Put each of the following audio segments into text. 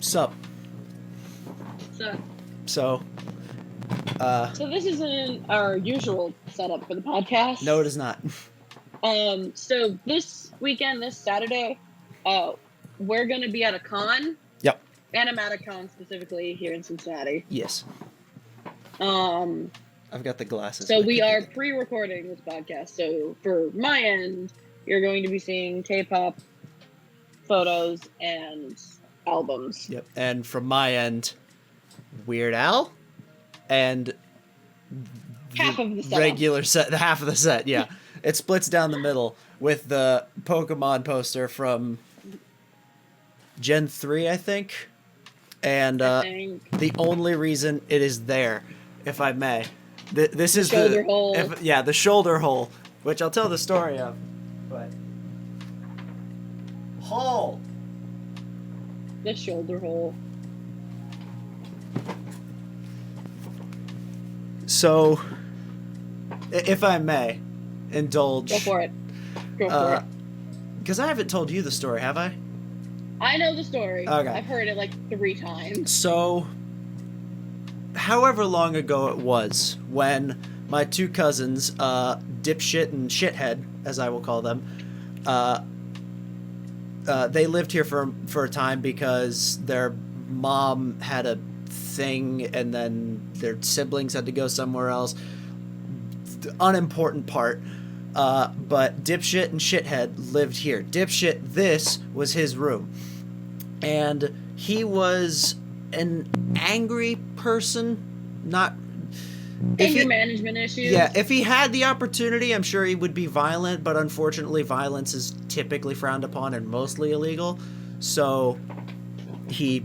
Sup. So, So, so this isn't our usual setup for the podcast. no, it is not. So this weekend, this Saturday, we're gonna be at a con. Yep. Animaticon specifically here in Cincinnati. Yes. I've got the glasses. So we are pre-recording this podcast. So for my end, you're going to be seeing K-pop photos and albums. Yep. And from my end, Weird Al and Half of the set. regular set, half of the set. Yeah, it splits down the middle with the Pokemon poster from Gen 3, I think. And the only reason it is there, if I may, this is shoulder hole. The shoulder hole, which I'll tell the story of. But hole. The shoulder hole. So, if I may indulge. Go for it. Go for it. Because I haven't told you the story, have I? I know the story. Okay. I've heard it like 3 times. So, however long ago it was, when my 2 cousins, Dipshit and Shithead, as I will call them, they lived here for a time because their mom had a thing and then their siblings had to go somewhere else. The unimportant part. But Dipshit and Shithead lived here. Dipshit, this was his room. And he was an angry person. Not... Anger management issues. Yeah, if he had the opportunity, I'm sure he would be violent, but unfortunately violence is typically frowned upon and mostly illegal. So he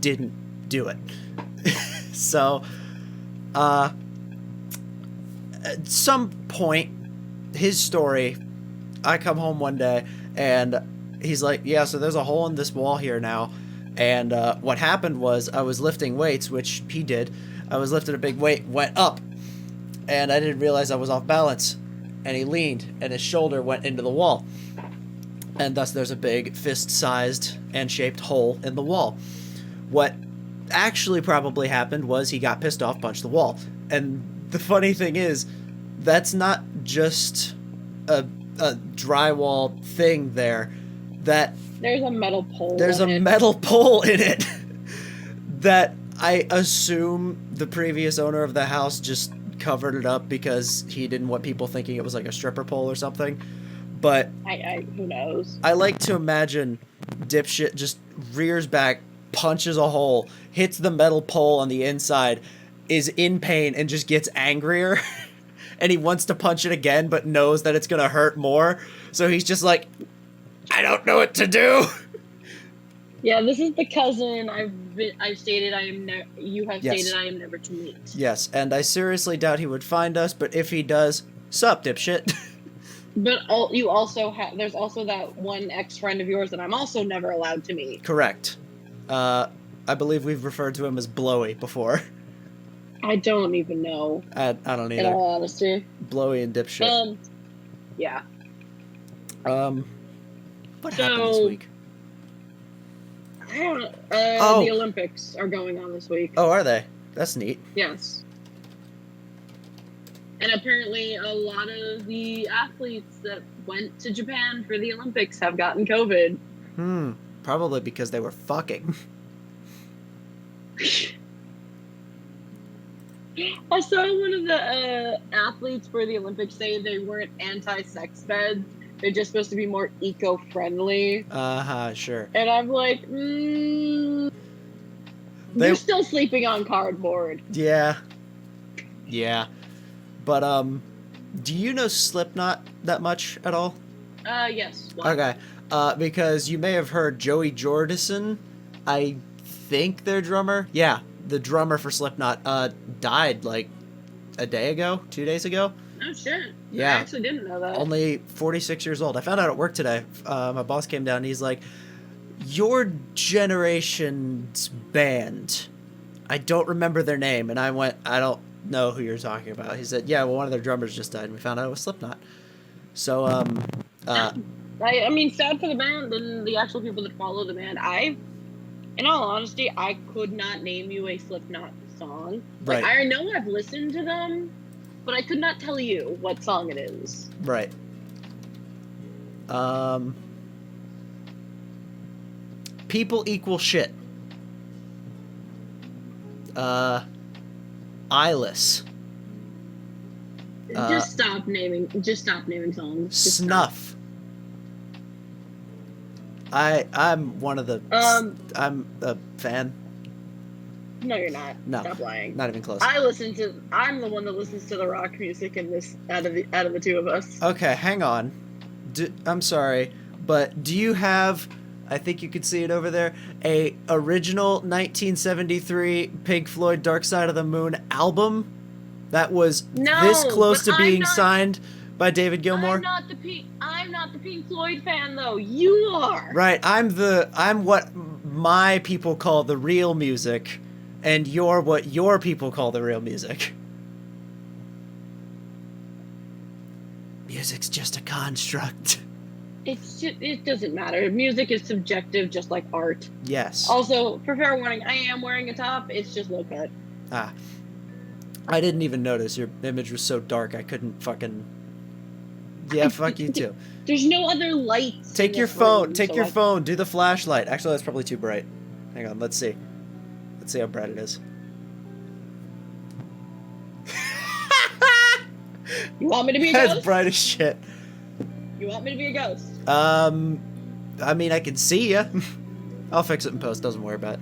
didn't do it. So, at some point, his story, I come home one day and he's like, yeah, so there's a hole in this wall here now. And what happened was I was lifting weights, which he did. I was lifting a big weight, went up, and I didn't realize I was off balance. And he leaned, and his shoulder went into the wall. And thus there's a big fist-sized and shaped hole in the wall. What actually probably happened was he got pissed off, punched the wall. And the funny thing is, that's not just a drywall thing there. There's a metal pole. There's a metal pole in it that I assume the previous owner of the house just covered it up because he didn't want people thinking it was like a stripper pole or something. But who knows? I like to imagine Dipshit just rears back, punches a hole, hits the metal pole on the inside, is in pain, and just gets angrier. And he wants to punch it again, but knows that it's going to hurt more. So he's just like, I don't know what to do. Yeah, this is the cousin I've stated you have Yes. stated I am never to meet. Yes, and I seriously doubt he would find us, but if he does, sup, Dipshit. But you also there's also that one ex-friend of yours that I'm also never allowed to meet. Correct. I believe we've referred to him as Blowy before. I don't even know. I don't In either. all honesty. Blowy and Dipshit. Yeah. What happened this week? I don't know. The Olympics are going on this week. Oh, are they? That's neat. Yes. And apparently a lot of the athletes that went to Japan for the Olympics have gotten COVID. Probably because they were fucking. I saw one of the athletes for the Olympics say they weren't anti-sex beds. They're just supposed to be more eco-friendly. Sure. And I'm like, you're still sleeping on cardboard. Yeah. Yeah. But, do you know Slipknot that much at all? Yes. What? Okay. Because you may have heard Joey Jordison, I think their drummer. Yeah, the drummer for Slipknot, died like a day ago, 2 days ago. Oh, shit. Yeah. I actually didn't know that. Only 46 years old. I found out at work today. My boss came down and he's like, your generation's band. I don't remember their name. And I went, I don't know who you're talking about. He said, yeah, well, one of their drummers just died. And we found out it was Slipknot. So, I mean, sad for the band and the actual people that follow the band. In all honesty, I could not name you a Slipknot song. Like, Right. I know I've listened to them, but I could not tell you what song it is. Right. People equal shit. Eyeless. Just stop naming songs. Just Snuff. I'm one of the. I'm a fan. No, you're not. No, Stop lying. Not even close. I'm the one that listens to the rock music in this out of the two of us. Okay, hang on. I'm sorry, but do you have? I think you could see it over there. A original 1973 Pink Floyd Dark Side of the Moon album that was this close to being signed by David Gilmour. I'm not the Pink Floyd fan though. You are. Right. I'm what my people call the real music, and you're what your people call the real music. Music's just a construct. It doesn't matter. Music is subjective, just like art. Yes. Also, for fair warning, I am wearing a top. It's just low cut. Ah. I didn't even notice. Your image was so dark I couldn't fucking... Yeah, fuck you too. There's no other lights. Take your phone. Take your phone. Do the flashlight. Actually, that's probably too bright. Hang on. Let's see. Let's see how bright it is. You want me to be a ghost? That's bright as shit. You want me to be a ghost? I mean, I can see ya. I'll fix it in post. Doesn't worry about it.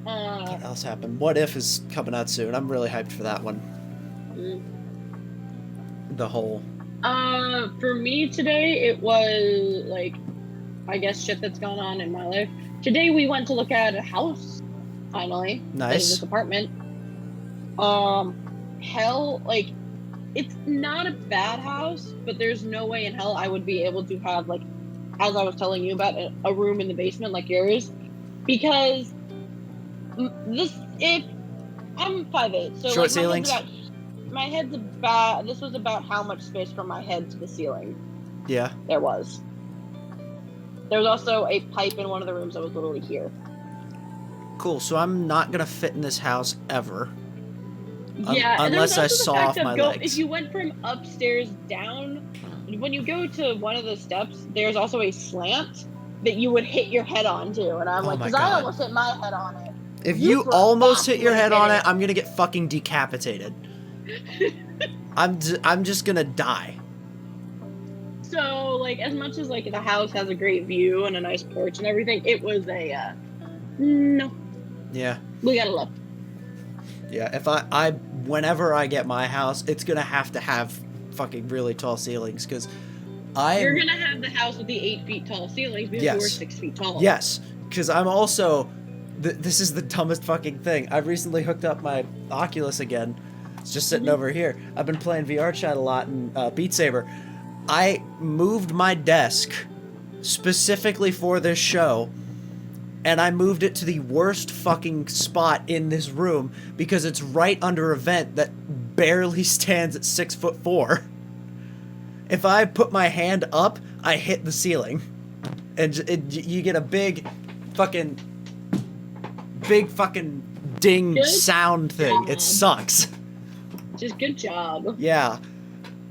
What else happened? What If is coming out soon. I'm really hyped for that one. The whole... For me today, it was, like, I guess shit that's gone on in my life. Today we went to look at a house, finally. Nice. This apartment. Hell, like, it's not a bad house, but there's no way in hell I would be able to have, like, as I was telling you about, a room in the basement like yours. Because I'm 5'8", so short ceilings. This was about how much space from my head to the ceiling. Yeah. There was also a pipe in one of the rooms that was literally here. Cool. So I'm not gonna fit in this house ever. Yeah, unless I saw off my legs. If you went from upstairs down, when you go to one of the steps, there's also a slant that you would hit your head onto, and I'm like, because I almost hit my head on it. If you almost hit your head on it, I'm gonna get fucking decapitated. I'm just gonna die. So, like, as much as, like, the house has a great view and a nice porch and everything, it was a, no. Yeah. We gotta look. Yeah, if whenever I get my house, it's gonna have to have fucking really tall ceilings, because You're gonna have the house with the 8 feet tall ceilings because you were 6 feet tall. Yes, because I'm also... this is the dumbest fucking thing. I've recently hooked up my Oculus again. It's just sitting over here. I've been playing VR chat a lot and Beat Saber. I moved my desk specifically for this show, and I moved it to the worst fucking spot in this room because it's right under a vent that barely stands at 6'4". If I put my hand up, I hit the ceiling, and you get a big fucking ding sound thing. It sucks. Just good job. Yeah.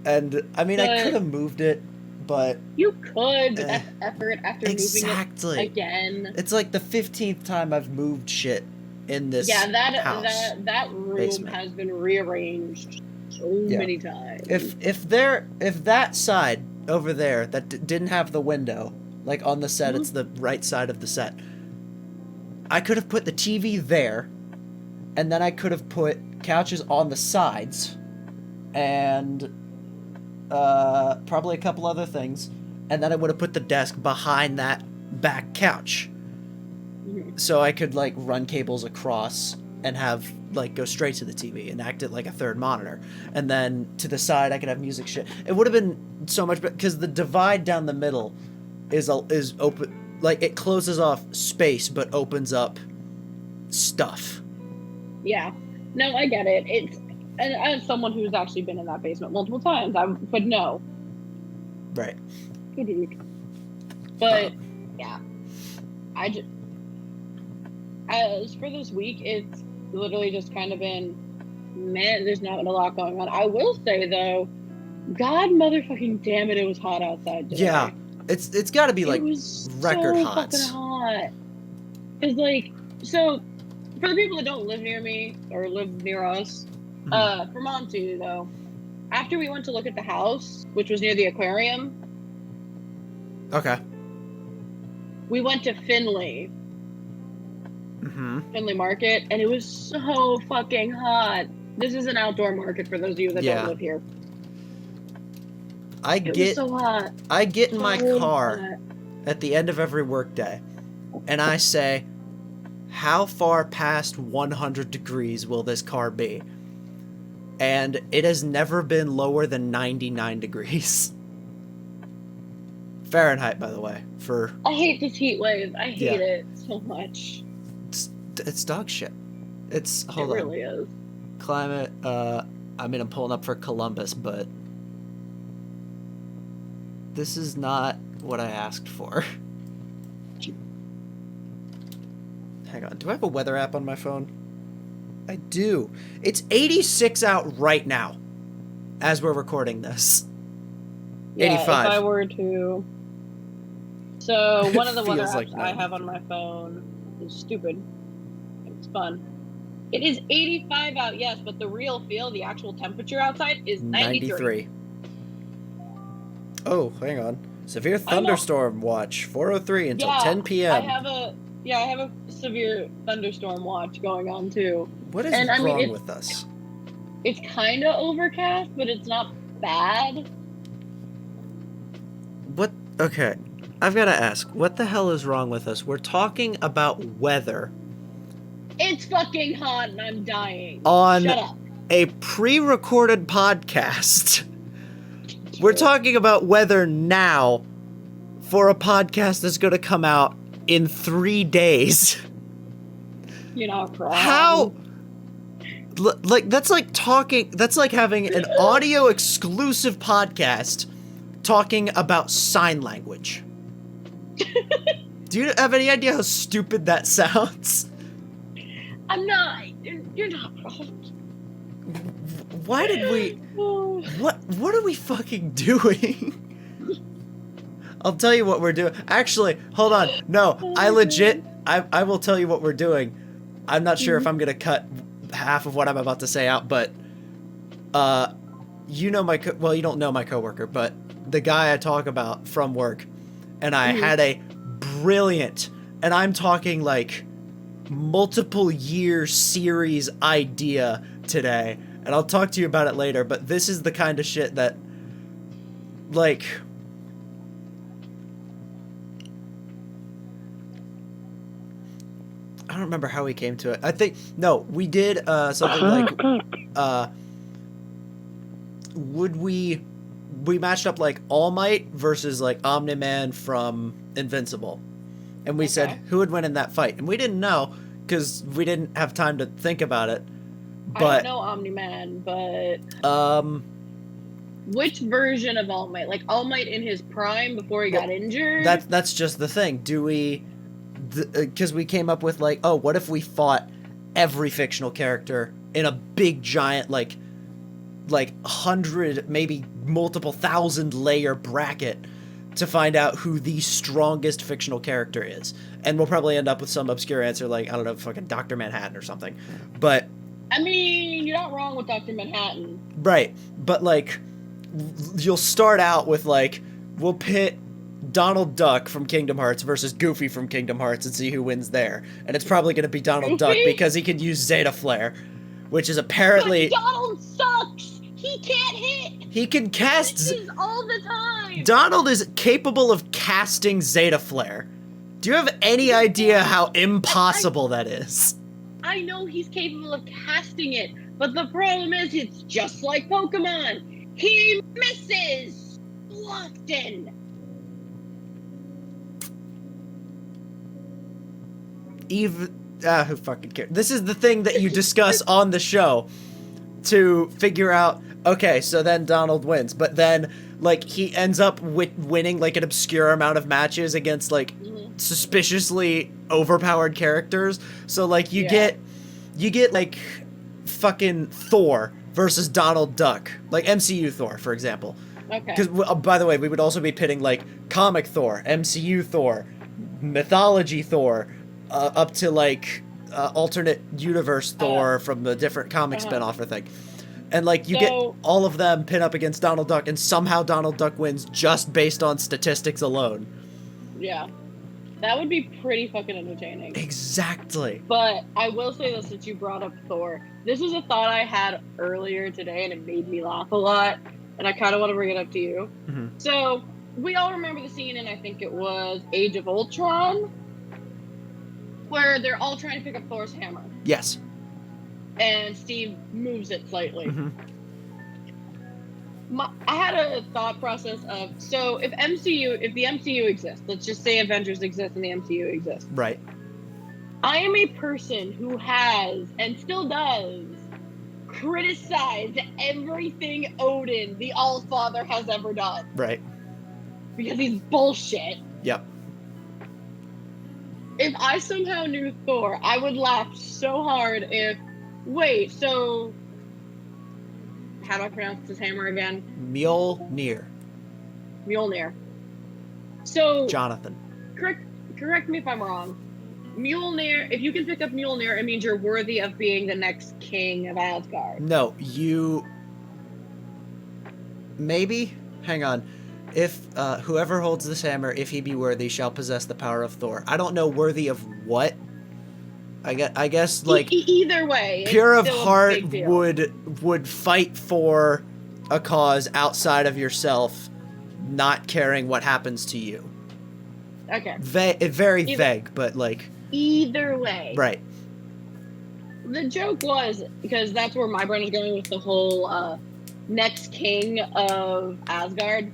And, I mean, I could have moved it, but... You could, but that's effort after exactly. moving it again. It's like the 15th time I've moved shit in this house. That room basement has been rearranged so many times. If that side over there that didn't have the window, like on the set, it's the right side of the set, I could have put the TV there, and then I could have put couches on the sides, and probably a couple other things, and then I would have put the desk behind that back couch, so I could like run cables across and have like go straight to the TV and act it like a third monitor, and then to the side I could have music shit. It would have been so much better because the divide down the middle is open, like it closes off space but opens up stuff. Yeah, no, I get it. It's, and as someone who's actually been in that basement multiple times, I would know. Right. But yeah, as for this week, it's literally just kind of been, man, there's not a lot going on. I will say though, God motherfucking damn it, it was hot outside today. Yeah, it's got to be like it was record so hot. fucking hot. It's like, so for the people that don't live near me or live near us, for Monty though, after we went to look at the house, which was near the aquarium, Okay. we went to Finley Market, and it was so fucking hot. This is an outdoor market for those of you that don't live here. It was so hot. I get in my car at the end of every workday, and I say, how far past 100 degrees will this car be? And it has never been lower than 99 degrees. Fahrenheit, by the way. I hate this heat wave. I hate it so much. It's dog shit. It really is. Climate, I mean, I'm pulling up for Columbus, but this is not what I asked for. Hang on, do I have a weather app on my phone? I do. It's 86 out right now, as we're recording this. Yeah, 85. if I were to... So, one of the weather apps like I have on my phone is stupid. It's fun. It is 85 out, yes, but the real feel, the actual temperature outside is 93. Oh, hang on. Severe thunderstorm watch, 4:03 until 10 p.m. I have a severe thunderstorm watch going on too. What is wrong with us? It's kind of overcast, but it's not bad. What? Okay, I've got to ask, what the hell is wrong with us? We're talking about weather. It's fucking hot and I'm dying. On Shut up. A pre-recorded podcast. We're talking about weather now for a podcast that's going to come out in 3 days. You're not wrong. How? That's like having an audio exclusive podcast talking about sign language. Do you have any idea how stupid that sounds? I'm not. You're not wrong. Why did we... What are we fucking doing? I'll tell you what we're doing. Actually, hold on. No, I will tell you what we're doing. I'm not sure if I'm going to cut half of what I'm about to say out, but you know well, you don't know my coworker, but the guy I talk about from work, and I had a brilliant, and I'm talking like multiple year series idea today, and I'll talk to you about it later, but this is the kind of shit that, like, I don't remember how we came to it. I think, no, we did something like, we matched up like All Might versus like Omniman from Invincible. And we said, who would win in that fight? And we didn't know, because we didn't have time to think about it. But I don't know Omniman, but... which version of All Might? Like, All Might in his prime before he got injured? That's just the thing. Do we... Because we came up with, like, oh, what if we fought every fictional character in a big, giant, like 100, maybe multiple thousand layer bracket to find out who the strongest fictional character is. And we'll probably end up with some obscure answer like, I don't know, fucking Dr. Manhattan or something. But... I mean, you're not wrong with Dr. Manhattan. Right. But, like, you'll start out with, like, we'll pit Donald Duck from Kingdom Hearts versus Goofy from Kingdom Hearts and see who wins there. And it's probably going to be Donald Duck because he can use Zeta Flare, which is apparently... But Donald sucks! He can't hit! He can cast... all the time! Donald is capable of casting Zeta Flare. Do you have any idea how impossible that is? I know he's capable of casting it, but the problem is it's just like Pokemon. He misses often. Even who fucking cares? This is the thing that you discuss on the show. to figure out, okay, so then Donald wins. But then, like, he ends up winning, like, an obscure amount of matches against, like, suspiciously overpowered characters. So, like, you get, like, fucking Thor versus Donald Duck. Like, MCU Thor, for example. Okay. Because, by the way, we would also be pitting, like, comic Thor, MCU Thor, mythology Thor, up to, like, alternate universe Thor from the different comic spinoff or thing. And, like, you get all of them pin up against Donald Duck, and somehow Donald Duck wins just based on statistics alone. Yeah. That would be pretty fucking entertaining. Exactly. But I will say this, since you brought up Thor. This was a thought I had earlier today, and it made me laugh a lot. And I kind of want to bring it up to you. Mm-hmm. So, we all remember the scene in, I think it was Age of Ultron, where they're all trying to pick up Thor's hammer. Yes. And Steve moves it slightly. Mm-hmm. I had a thought process of, so if the MCU exists, let's just say Avengers exists and the MCU exists. Right. I am a person who has, and still does, criticized everything Odin, the Allfather, has ever done. Right. Because he's bullshit. Yep. If I somehow knew Thor, I would laugh so hard if, wait, so, how do I pronounce his hammer again? Mjolnir. Mjolnir. So, Jonathan. correct me if I'm wrong. Mjolnir, if you can pick up Mjolnir, it means you're worthy of being the next king of Asgard. No, you... Maybe? Hang on. If, whoever holds this hammer, if he be worthy, shall possess the power of Thor. I don't know worthy of what. I guess like... Either way. Pure of heart would fight for a cause outside of yourself, not caring what happens to you. Okay. Very vague, but like... Either way. Right. The joke was, because that's where my brain is going with the whole next king of Asgard.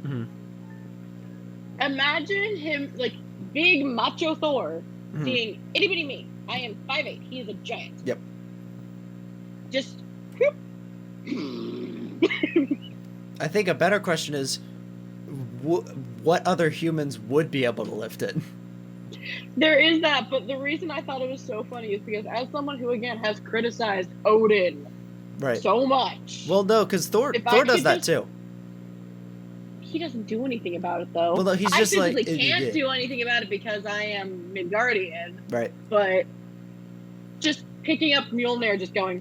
Mm-hmm. Imagine him, like, big macho Thor, Mm-hmm. seeing itty bitty me. I am 5'8". He is a giant. Yep. Just. I think a better question is, what other humans would be able to lift it? There is that, but the reason I thought it was so funny is because as someone who, again, has criticized Odin so much. Well, no, because Thor does that too. He doesn't do anything about it, though. Well, no, he's just I physically can't do anything about it because I am Midgardian. Right. But just picking up Mjolnir, just going,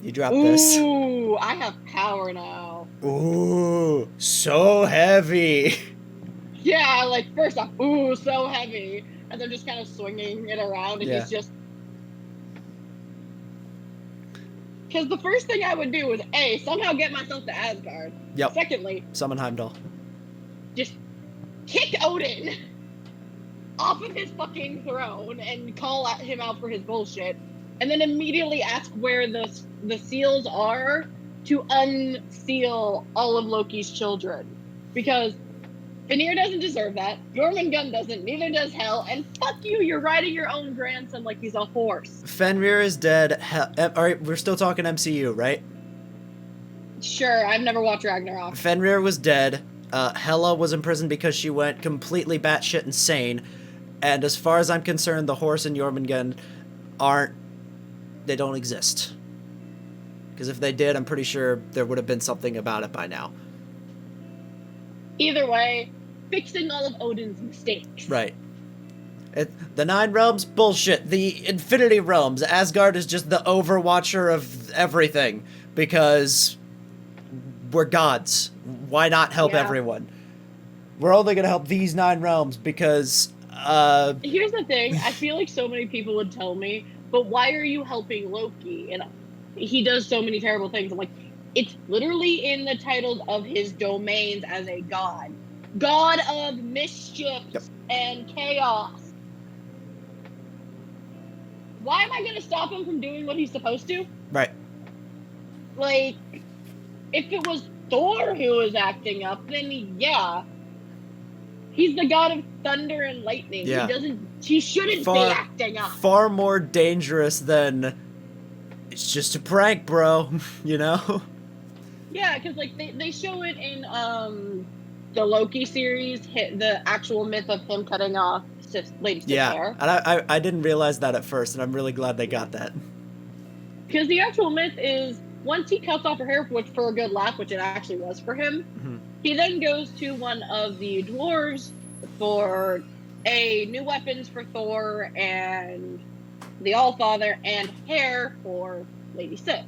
you drop this. Ooh, I have power now. Ooh, so heavy. Yeah, like, first off, ooh, so heavy. And then just kind of swinging it around, and he's just... Because the first thing I would do is, A, somehow get myself to Asgard. Yep. Secondly... Summon Heimdall. Just kick Odin off of his fucking throne and call him out for his bullshit. And then immediately ask where the seals are to unseal all of Loki's children. Because Vanir doesn't deserve that. Jormungand doesn't. Neither does Hel. And fuck you, you're riding your own grandson like he's a horse. Fenrir is dead. Alright, we're still talking MCU, right? Sure, I've never watched Ragnarok. Fenrir was dead. Hela was imprisoned because she went completely batshit insane. And as far as I'm concerned, the horse and Jormungand they don't exist. Because if they did, I'm pretty sure there would have been something about it by now. Either way, fixing all of Odin's mistakes. Right. The Nine Realms, bullshit. The Infinity Realms, Asgard is just the overwatcher of everything. Because we're gods. Why not help everyone? We're only going to help these 9 realms because... Here's the thing. I feel like so many people would tell me, but why are you helping Loki? And he does so many terrible things. I'm like, it's literally in the titles of his domains as a god. God of mischief and chaos. Why am I going to stop him from doing what he's supposed to? Right. Like, if it was Thor who was acting up, then yeah. He's the god of thunder and lightning. Yeah. He shouldn't be acting up. Far more dangerous than It's just a prank, bro. You know? Yeah, because like they show it in the Loki series, the actual myth of him cutting off Lady Sif's Yeah, hair. and I didn't realize that at first, and I'm really glad they got that. Because the actual myth is once he cuts off her hair, which for a good laugh, which it actually was for him, he then goes to one of the dwarves for new weapons for Thor and the Allfather and hair for Lady Sif.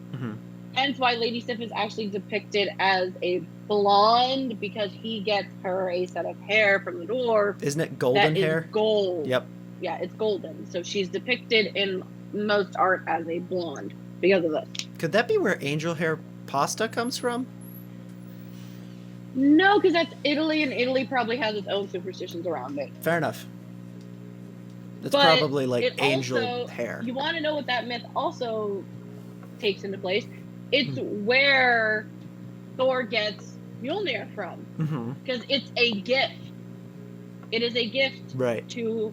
Hence why Lady Sif is actually depicted as a blonde, because he gets her a set of hair from the dwarf. Isn't it golden hair? Gold. Yep. Yeah, it's golden. So she's depicted in most art as a blonde because of this. Could that be where angel hair pasta comes from? No, because that's Italy, and Italy probably has its own superstitions around it. Fair enough. It's But probably like angel also, hair. You want to know what that myth also takes into place? It's where Thor gets Mjolnir from. Because it's a gift. It is a gift to,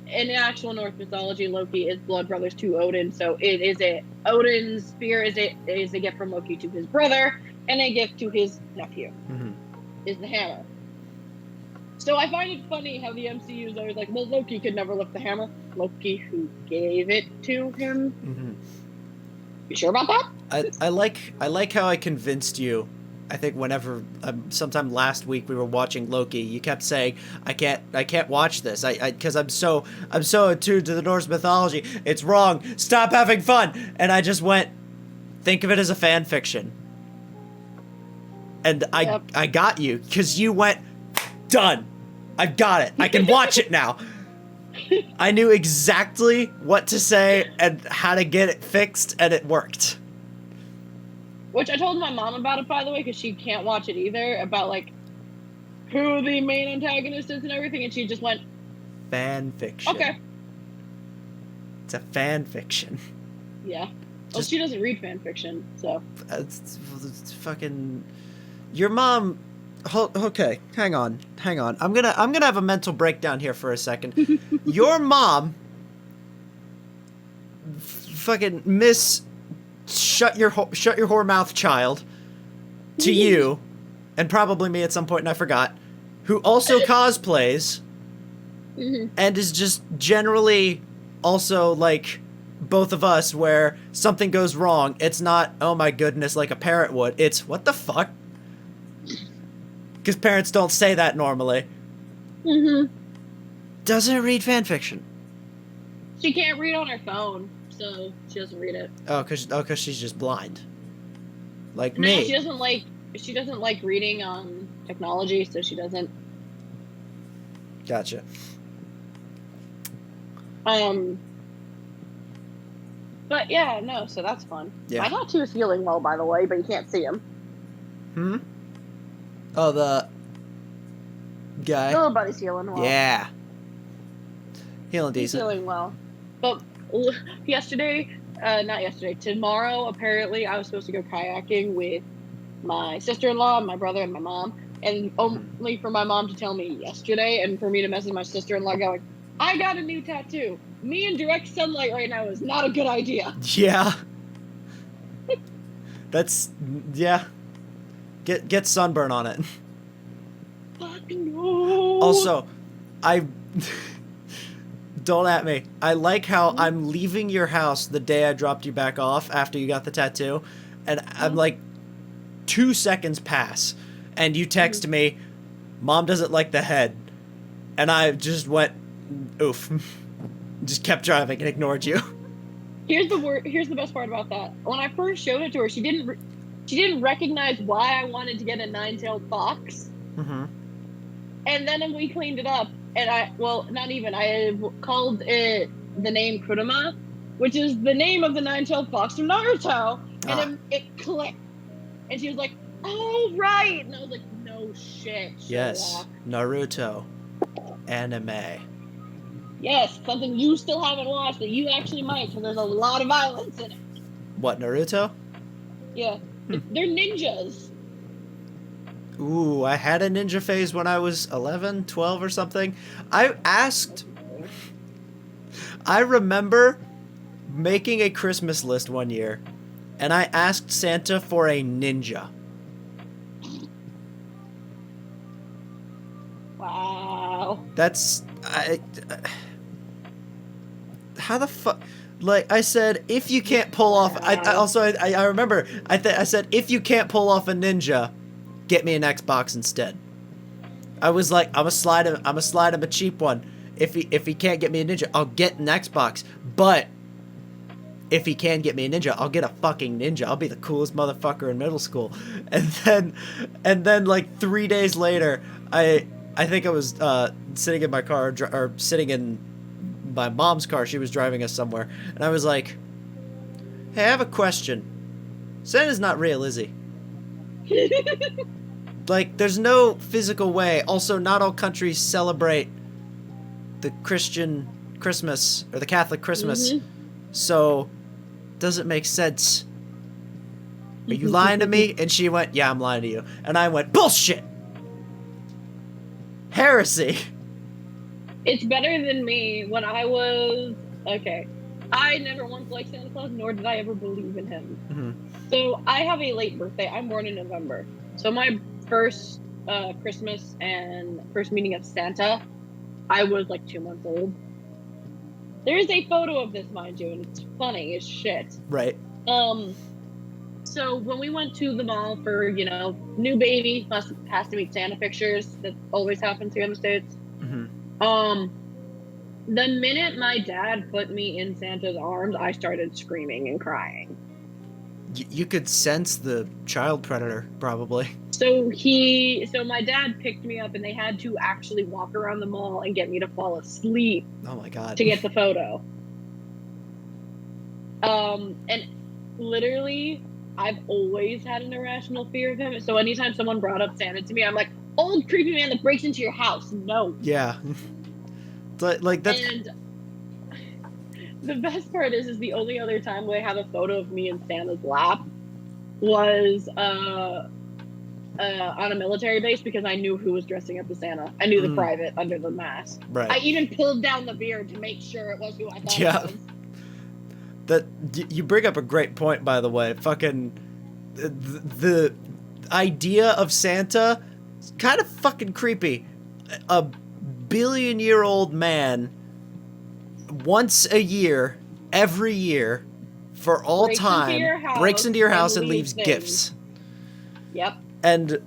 in actual Norse mythology, Loki is blood brothers to Odin. So it is Odin's spear is a gift from Loki to his brother, and a gift to his nephew is the hammer. So I find it funny how the MCU is always like, well, Loki could never lift the hammer. Loki, who gave it to him. You sure about that? I like how I convinced you. I think whenever sometime last week we were watching Loki, you kept saying I can't watch this. Because I'm so attuned to the Norse mythology. It's wrong. Stop having fun. And I just went, think of it as a fan fiction. And I got you, because you went, done. I've got it. I can watch it now. I knew exactly what to say and how to get it fixed, and it worked. Which I told my mom about it, by the way, because she can't watch it either, about, like, who the main antagonist is and everything, and she just went... Fan fiction. Okay. It's a fan fiction. Yeah. Well, she doesn't read fan fiction, so... It's fucking... Your mom... Okay, hang on. I'm gonna have a mental breakdown here for a second. Your mom... fucking miss... Shut your whore mouth, child, to you, and probably me at some point, and I forgot, who also cosplays, and is just generally also like both of us, where something goes wrong, it's not, oh my goodness, like a parent would, it's, what the fuck? Because parents don't say that normally. Doesn't read fanfiction. She can't read on her phone. So she doesn't read it. Oh, cause she's just blind. Like no, me. She doesn't like reading on technology, so she doesn't. Gotcha. But yeah, no, so that's fun. Yeah. My tattoo is healing well, by the way, but you can't see him. Oh, the guy. Little buddy's healing well. Yeah. Healing He's decent. healing well. But tomorrow, apparently, I was supposed to go kayaking with my sister-in-law, my brother, and my mom. And only for my mom to tell me yesterday, and for me to message my sister-in-law going, I got a new tattoo. Me in direct sunlight right now is not a good idea. Yeah. That's, yeah. Get sunburn on it. Fuck no. Also, don't at me. I like how I'm leaving your house the day I dropped you back off after you got the tattoo, and I'm like 2 seconds pass, and you text me, Mom doesn't like the head, and I just went, oof. Just kept driving and ignored you. Here's the best part about that. When I first showed it to her, she didn't recognize why I wanted to get a 9-tailed fox. And then we cleaned it up. And I called it the name Kurama, which is the name of the 9-tailed fox from Naruto. And it clicked. And she was like, oh, right. And I was like, no shit. Yes, Naruto. Anime. Yes, something you still haven't watched that you actually might, because there's a lot of violence in it. What, Naruto? Yeah. They're ninjas. Ooh, I had a ninja phase when I was 11, 12 or something. I remember making a Christmas list one year, and I asked Santa for a ninja. Wow. That's how the fuck? Like I said, if you can't pull off, I remember I said if you can't pull off a ninja, get me an Xbox instead. I was like, I'm a slide him a cheap one. If he can't get me a ninja, I'll get an Xbox. But if he can get me a ninja, I'll get a fucking ninja. I'll be the coolest motherfucker in middle school. And then like 3 days later, I think I was sitting in my car or sitting in my mom's car. She was driving us somewhere, and I was like, "Hey, I have a question. Santa's not real, is he?" Like, there's no physical way. Also, not all countries celebrate the Christian Christmas or the Catholic Christmas. Mm-hmm. So, does it make sense? Are you lying to me? And she went, "Yeah, I'm lying to you." And I went, "Bullshit! Heresy!" It's better than me when I was... Okay. I never once liked Santa Claus, nor did I ever believe in him. Mm-hmm. So, I have a late birthday. I'm born in November. So, my first Christmas and first meeting of Santa, I was like 2 months old. There is a photo of this, mind you, and it's funny as shit. Right. So when we went to the mall for, new baby has to meet Santa pictures, that always happens here in the States. Mm-hmm. The minute my dad put me in Santa's arms, I started screaming and crying. You could sense the child predator, probably. So my dad picked me up, and they had to actually walk around the mall and get me to fall asleep. Oh my god. To get the photo. And literally, I've always had an irrational fear of him. So anytime someone brought up Santa to me, I'm like, old creepy man that breaks into your house. No. Yeah. Like that's. And the best part is the only other time I have a photo of me in Santa's lap was on a military base, because I knew who was dressing up as Santa. I knew the private under the mask. Right. I even pulled down the beard to make sure it was who I thought it was. That you bring up a great point, by the way. Fucking the idea of Santa is kind of fucking creepy. A billion-year-old man once a year, every year, for all time, breaks into your house and leaves gifts. Yep. And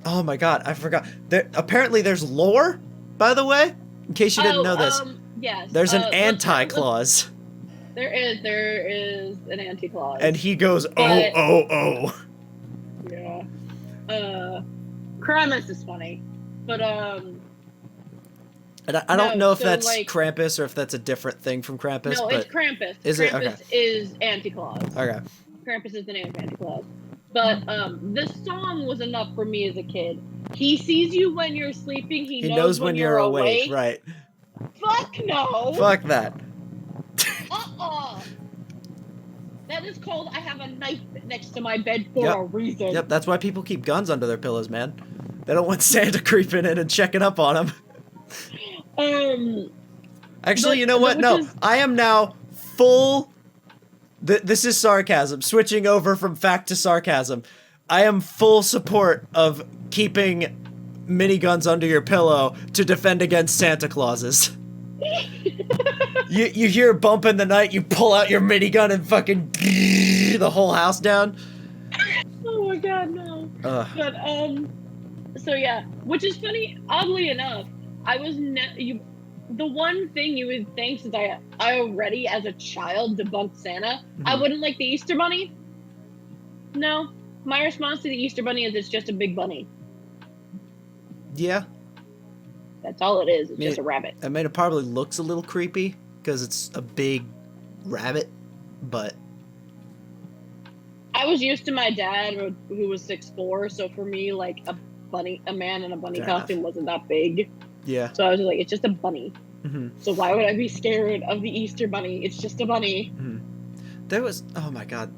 oh my god, I forgot. Apparently there's lore, by the way, in case you didn't know this. Yes. There's an anti-clause. There is an anti-clause. And he goes, oh. Yeah. Krampus is funny. But and I don't know if that's Krampus or if that's a different thing from Krampus. No, but it's Krampus. Is Krampus it? Okay. is anti-clause. Okay. Krampus is the name of anti-clause. But this song was enough for me as a kid. He sees you when you're sleeping. He knows when you're awake. Right. Fuck no. Fuck that. That is called I have a knife next to my bed for a reason. Yep, that's why people keep guns under their pillows, man. They don't want Santa creeping in and checking up on them. Actually, you know what? No, I am now full... This is sarcasm. Switching over from fact to sarcasm. I am full support of keeping miniguns under your pillow to defend against Santa Clauses. You hear a bump in the night, you pull out your minigun and fucking the whole house down. Oh my god, no. But so yeah, which is funny. Oddly enough, I was the one thing you would think, since I already as a child debunked Santa, I wouldn't like the Easter Bunny. No, my response to the Easter Bunny is it's just a big bunny. Yeah. That's all it is. It's just a rabbit. I mean, it probably looks a little creepy because it's a big rabbit, but I was used to my dad, who was 6'4", so for me, like a man in a bunny costume wasn't that big. Yeah. So I was like, it's just a bunny. Mm-hmm. So why would I be scared of the Easter Bunny? It's just a bunny. Mm-hmm. There was, oh my god.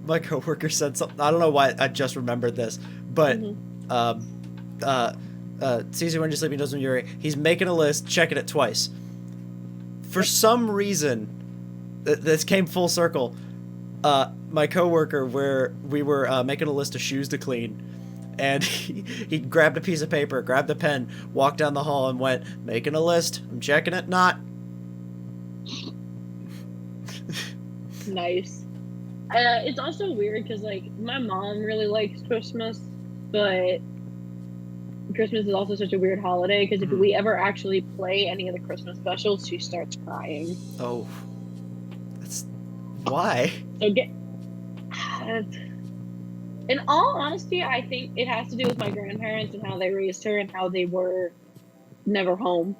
My coworker said something. I don't know why I just remembered this, but Caesar, when you're sleeping, knows when you're awake. He's making a list, checking it twice. for some reason, this came full circle. My coworker, where we were making a list of shoes to clean, and he grabbed a piece of paper, grabbed a pen, walked down the hall, and went, "Making a list. I'm checking it. Not." Nice. It's also weird because, like, my mom really likes Christmas, but Christmas is also such a weird holiday because if we ever actually play any of the Christmas specials, she starts crying. Oh, that's why. So in all honesty, I think it has to do with my grandparents and how they raised her and how they were never home.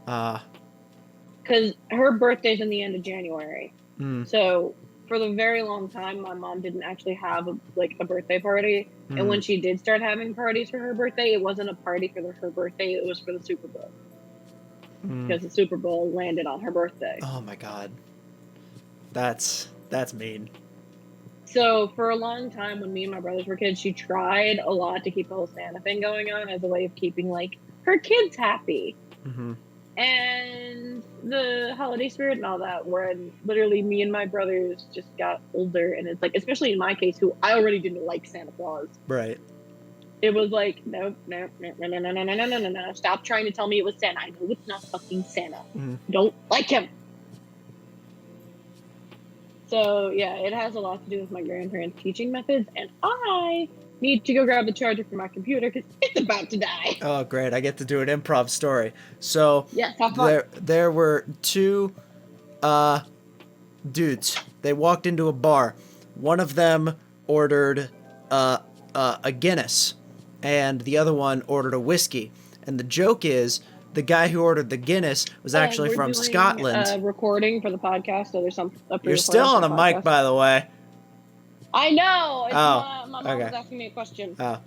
Because her birthday's in the end of January. So for the very long time, my mom didn't actually have a birthday party. And when she did start having parties for her birthday, it wasn't a party for her birthday. It was for the Super Bowl. Because the Super Bowl landed on her birthday. Oh my God. That's mean. So for a long time, when me and my brothers were kids, she tried a lot to keep the whole Santa thing going on as a way of keeping, like, her kids happy. And the holiday spirit and all that, when literally me and my brothers just got older, and it's like, especially in my case, who I already didn't like Santa Claus. Right. It was like, no, stop trying to tell me it was Santa. I know it's not fucking Santa. Don't like him. So, yeah, it has a lot to do with my grandparents' teaching methods, and I need to go grab the charger for my computer because it's about to die. Oh, great. I get to do an improv story. So, yes, have fun. There were two dudes. They walked into a bar. One of them ordered a Guinness, and the other one ordered a whiskey. And the joke is, the guy who ordered the Guinness was actually from Scotland. Recording for the podcast, so there's some. You're still on a mic, by the way. I know. It's my mom was asking me a question. Oh.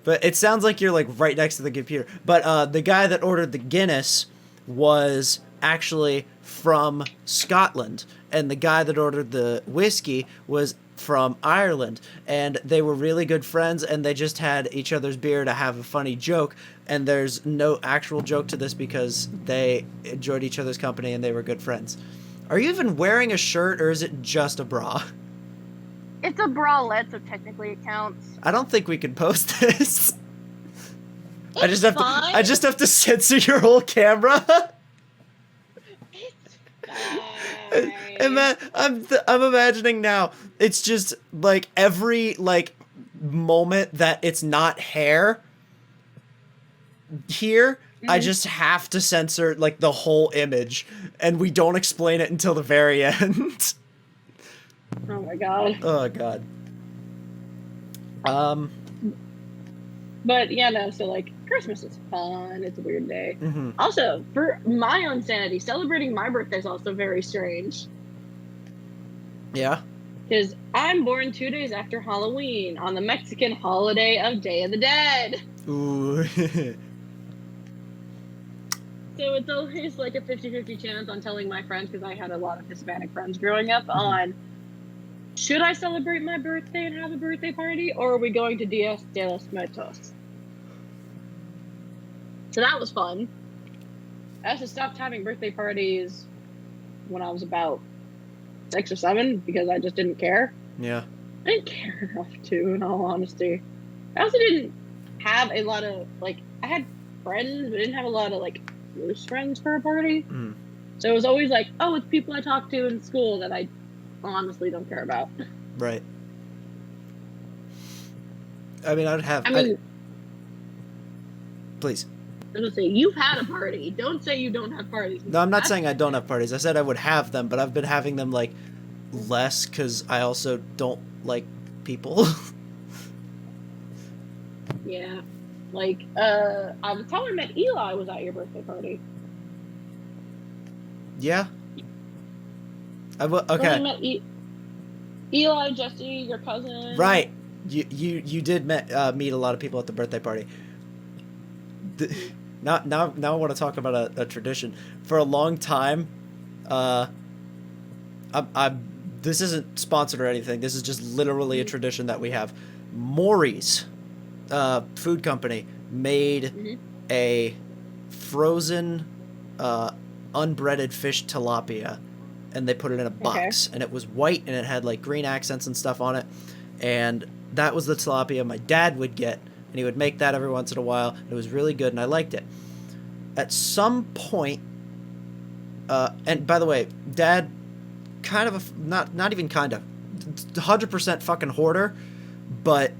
But it sounds like you're, like, right next to the computer. But the guy that ordered the Guinness was actually from Scotland, and the guy that ordered the whiskey was from Ireland, and they were really good friends, and they just had each other's beer to have a funny joke, and there's no actual joke to this because they enjoyed each other's company and they were good friends. Are you even wearing a shirt, or is it just a bra? It's a bralette, so technically it counts. I don't think we can post this. I just have to censor your whole camera. It's fine. And then I'm imagining now, it's just like every like moment that it's not hair here, I just have to censor like the whole image, and we don't explain it until the very end. Oh my god. Oh god. But yeah, no, so like Christmas is fun. It's a weird day. Also, for my own sanity, celebrating my birthday is also very strange. Yeah. Because I'm born 2 days after Halloween on the Mexican holiday of Day of the Dead. Ooh. So it's always like a 50-50 chance on telling my friends, because I had a lot of Hispanic friends growing up, on should I celebrate my birthday and have a birthday party, or are we going to Dias de los Muertos? So that was fun. I also stopped having birthday parties when I was about 6 or 7 because I just didn't care. Yeah. I didn't care enough to, in all honesty. I also didn't have a lot of, like, I had friends, but I didn't have a lot of, like, close friends for a party. So it was always like, oh, it's people I talk to in school that I honestly don't care about. Right. I mean, please. I was gonna say, you've had a party. Don't say you don't have parties. No, I'm not saying I don't have parties. I said I would have them, but I've been having them, like, less because I also don't like people. Yeah. Like, I was telling that Eli was at your birthday party. Yeah. Okay. I met Eli, Jesse, your cousin. Right. You did meet a lot of people at the birthday party. Now I want to talk about a tradition. For a long time, this isn't sponsored or anything. This is just literally a tradition that we have. Maury's food company made a frozen unbreaded fish tilapia, and they put it in a box, and it was white, and it had like green accents and stuff on it, and that was the tilapia my dad would get, and he would make that every once in a while. It was really good, and I liked it. At some point, and by the way, Dad, kind of a, not even kind of, 100% fucking hoarder, but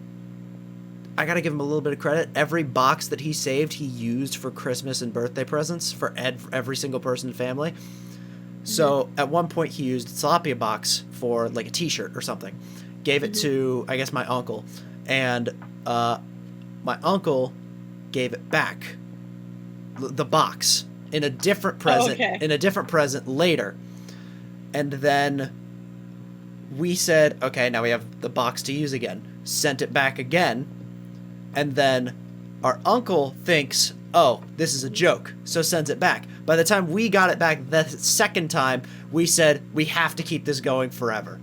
I gotta give him a little bit of credit. Every box that he saved, he used for Christmas and birthday presents for every single person in the family. So at one point he used a tilapia box for like a t-shirt or something. Gave it to, I guess, my uncle. And my uncle gave it back, the box, in a different present, in a different present later. And then we said, okay, now we have the box to use again. Sent it back again. And then our uncle thinks, oh, this is a joke, so sends it back. By the time we got it back the second time, we said, we have to keep this going forever.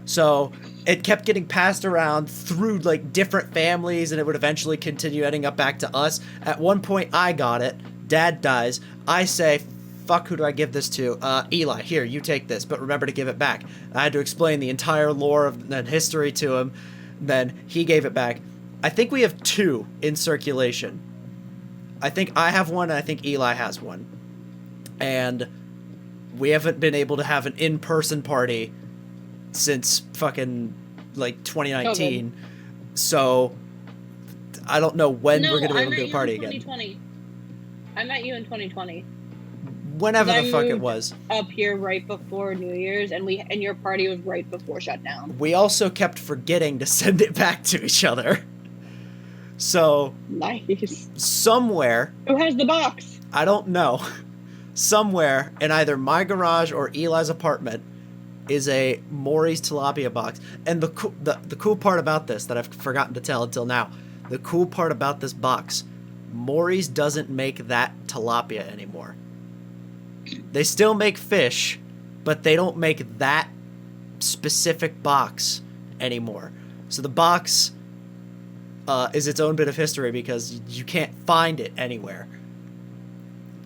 So it kept getting passed around through like different families, and it would eventually continue ending up back to us. At one point, I got it. Dad dies. I say, fuck, who do I give this to? Eli, here, you take this, but remember to give it back. I had to explain the entire lore of the history to him. Then he gave it back. I think we have 2 in circulation. I think I have one, and I think Eli has one. And we haven't been able to have an in-person party since fucking, like, 2019. COVID. So, I don't know when we're going to be able to do a party again. 2020. I met you in 2020. Whenever the fuck it was. Up here right before New Year's, and your party was right before shutdown. We also kept forgetting to send it back to each other. So, nice. Somewhere. Who has the box? I don't know. Somewhere in either my garage or Eli's apartment is a Maury's tilapia box. And the cool part about this that I've forgotten to tell until now, the cool part about this box, Maury's doesn't make that tilapia anymore. They still make fish, but they don't make that specific box anymore. So the box is its own bit of history because you can't find it anywhere.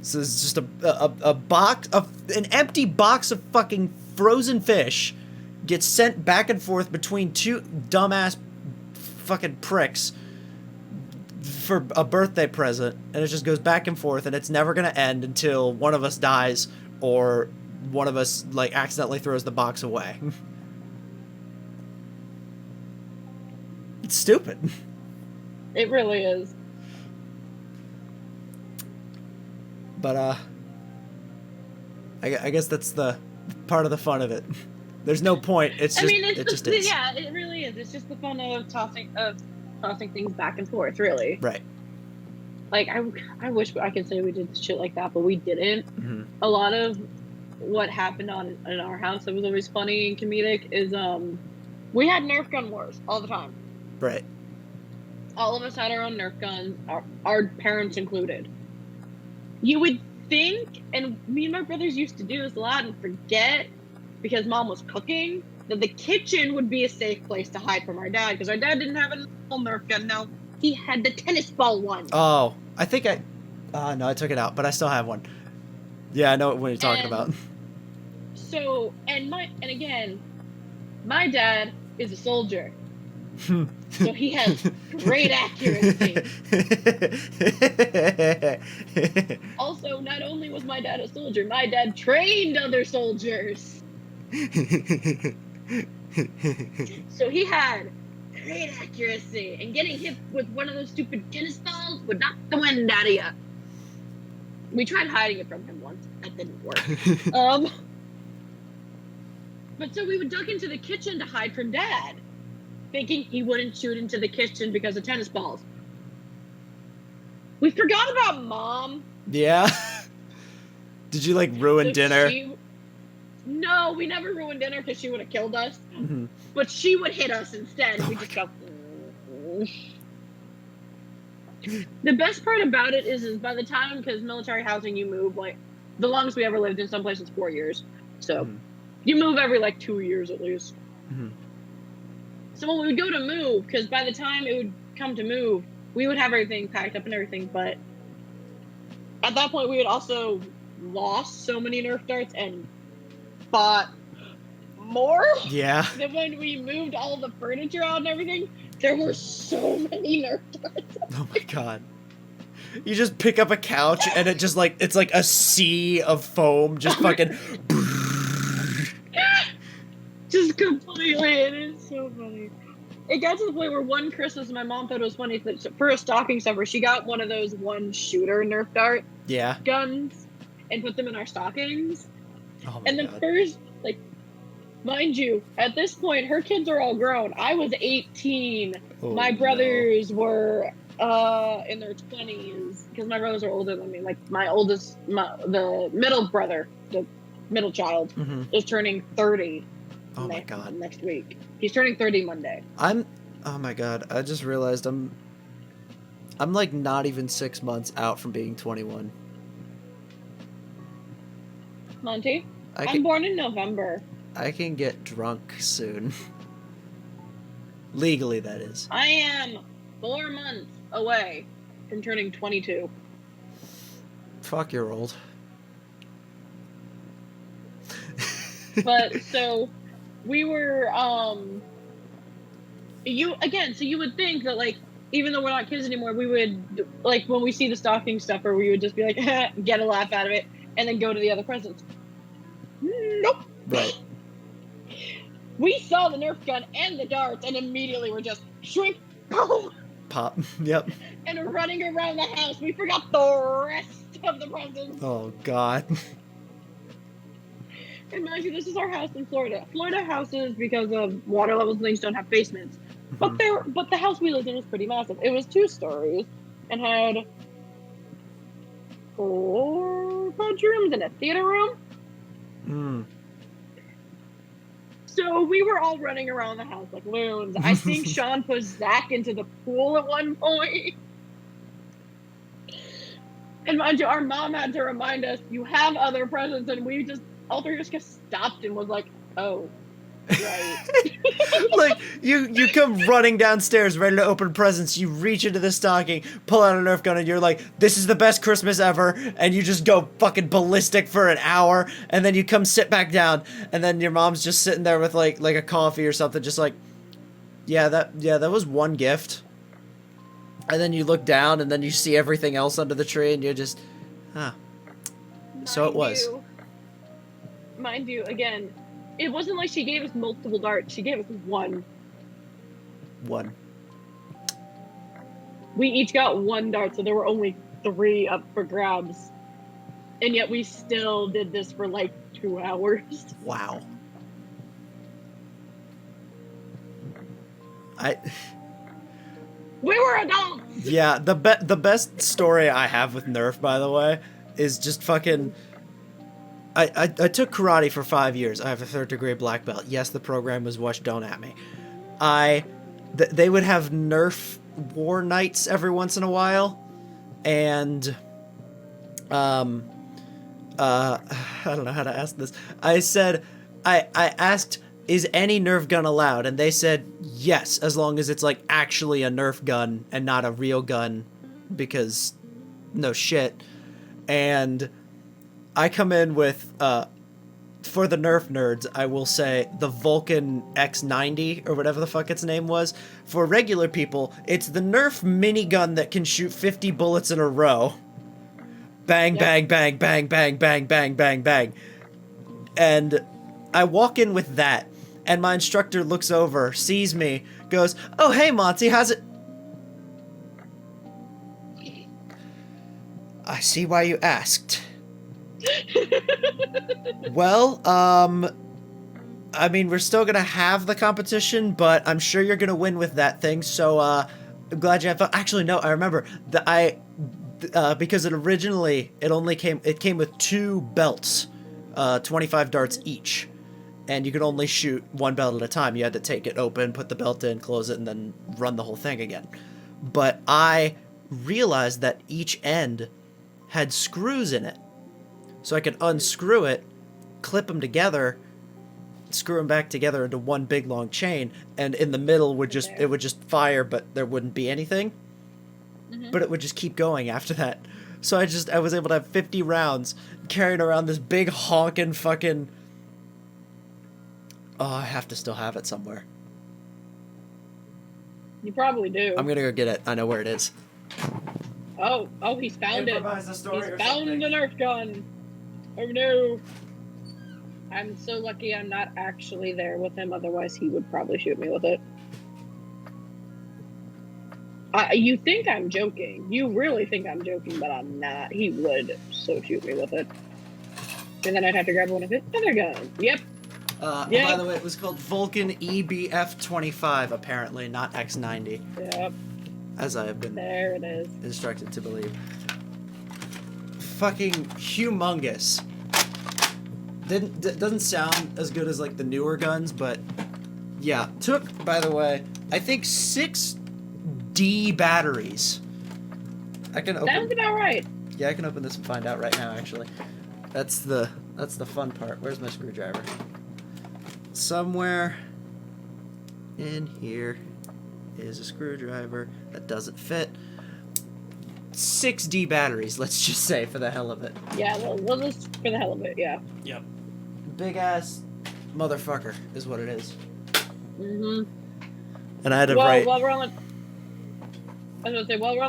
So it's just a box of an empty box of fucking frozen fish gets sent back and forth between 2 dumbass fucking pricks for a birthday present, and it just goes back and forth, and it's never gonna end until one of us dies or one of us like accidentally throws the box away. It's stupid. It really is. But I guess that's the part of the fun of it. There's no point. It's just, it just is. Yeah, it really is. It's just the fun of tossing things back and forth, really. Right. Like, I wish I could say we did shit like that, but we didn't. Mm-hmm. A lot of what happened in our house that was always funny and comedic is we had Nerf Gun Wars all the time. Right. All of us had our own Nerf guns, our parents included. You would think, and me and my brothers used to do this a lot and forget, because Mom was cooking, that the kitchen would be a safe place to hide from our dad, because our dad didn't have a normal Nerf gun. No, he had the tennis ball one. Oh, I think no, I took it out, but I still have one. Yeah, I know what you're talking about. So, and again, my dad is a soldier. So he has great accuracy. Also, not only was my dad a soldier, my dad trained other soldiers. So he had great accuracy, and getting hit with one of those stupid tennis balls would knock the wind out of you. We tried hiding it from him once. That didn't work. But so we would duck into the kitchen to hide from Dad, thinking he wouldn't shoot into the kitchen because of tennis balls. We forgot about Mom. Yeah? Did you, like, ruin dinner? No, we never ruined dinner because she would have killed us. Mm-hmm. But she would hit us instead. Oh, we just go... The best part about it is by the time, because military housing, you move, like, the longest we ever lived in some places 4 years. So, you move every, like, 2 years at least. Mm-hmm. So when we would go to move, because by the time it would come to move, we would have everything packed up and everything, but at that point we would also lost so many Nerf darts and bought more. Yeah. Then when we moved all the furniture out and everything, there were so many Nerf darts. Oh my god. You just pick up a couch and it just like, it's like a sea of foam just fucking. Just completely, it is so funny. It got to the point where one Christmas, my mom thought it was funny that for a stocking stuffer, she got one of those one shooter Nerf dart guns and put them in our stockings. Oh my and the god. first, like, mind you, at this point, her kids are all grown. I was 18. Oh, my brothers were in their 20s because my brothers are older than me. Like the middle brother, the middle child, is turning 30. Oh my god. Next week. He's turning 30 Monday. Oh my god, I just realized I'm like not even 6 months out from being 21. Monty, I'm born in November. I can get drunk soon. Legally, that is. I am 4 months away from turning 22. Fuck, you're old. But so we were you would think that, like, even though we're not kids anymore, we would, like, when we see the stocking stuffer, we would just be like, get a laugh out of it, and then go to the other presents. Nope. Right. We saw the Nerf gun and the darts, and immediately we're just shrink, boom, Pop. Yep. and running around the house. We forgot the rest of the presents. Oh god. And mind you, this is our house in Florida. Florida houses, because of water levels and things, don't have basements. But the house we lived in was pretty massive. It was 2 stories and had 4 bedrooms and a theater room. So we were all running around the house like loons. I think Sean put Zach into the pool at one point. And mind you, our mom had to remind us, you have other presents, and we just, all 3 just stopped and was like, oh, right. Like, you come running downstairs ready to open presents, you reach into the stocking, pull out a Nerf gun, and you're like, this is the best Christmas ever, and you just go fucking ballistic for an hour, and then you come sit back down, and then your mom's just sitting there with like a coffee or something, just like, that was one gift. And then you look down, and then you see everything else under the tree, and you're just, so it was. Mind you, again, it wasn't like she gave us multiple darts. She gave us one. One. We each got 1 dart, so there were only 3 up for grabs. And yet we still did this for like 2 hours. Wow. We were adults! Yeah, the best story I have with Nerf, by the way, is just fucking... I took karate for 5 years. I have a 3rd degree black belt. Yes, the program was watched. Don't at me. They would have Nerf war nights every once in a while, and I don't know how to ask this. I asked, is any Nerf gun allowed? And they said yes, as long as it's like actually a Nerf gun and not a real gun, because no shit. And I come in with, for the Nerf nerds, I will say the Vulcan X90, or whatever the fuck its name was. For regular people, it's the Nerf minigun that can shoot 50 bullets in a row. Bang, bang, bang, bang, bang, bang, bang, bang, bang. And I walk in with that, and my instructor looks over, sees me, goes, oh, hey, Monty, how's it? I see why you asked. Well, I mean, we're still gonna have the competition, but I'm sure you're gonna win with that thing, so, I'm glad you have fun. Actually, no, I remember that because it came with 2 belts, 25 darts each, and you could only shoot 1 belt at a time. You had to take it open, put the belt in, close it, and then run the whole thing again. But I realized that each end had screws in it. So I could unscrew it, clip them together, screw them back together into one big long chain, and in the middle would just fire, but there wouldn't be anything. But it would just keep going after that. So I was able to have 50 rounds carrying around this big honkin' fucking... Oh, I have to still have it somewhere. You probably do. I'm gonna go get it. I know where it is. Oh, he's found it. Improvise a story He's or found something. the Nerf gun. Oh no. I'm so lucky I'm not actually there with him, otherwise he would probably shoot me with it. You think I'm joking. You really think I'm joking, but I'm not. He would so shoot me with it. And then I'd have to grab one of his other guns. Yep. By the way, it was called Vulcan EBF 25, apparently, not X90. Yep. As I have been There it is. instructed to believe. Fucking humongous. Doesn't sound as good as like the newer guns, but yeah. Took, by the way, I think 6 D batteries. I can open. Sounds about right. Yeah, I can open this and find out right now. Actually, that's the fun part. Where's my screwdriver? Somewhere in here is a screwdriver that doesn't fit. 6 D batteries, let's just say, for the hell of it. Yeah, well, just for the hell of it, yeah. Yep. Big ass motherfucker is what it is. Mm-hmm. And I had to Well, write. while we're on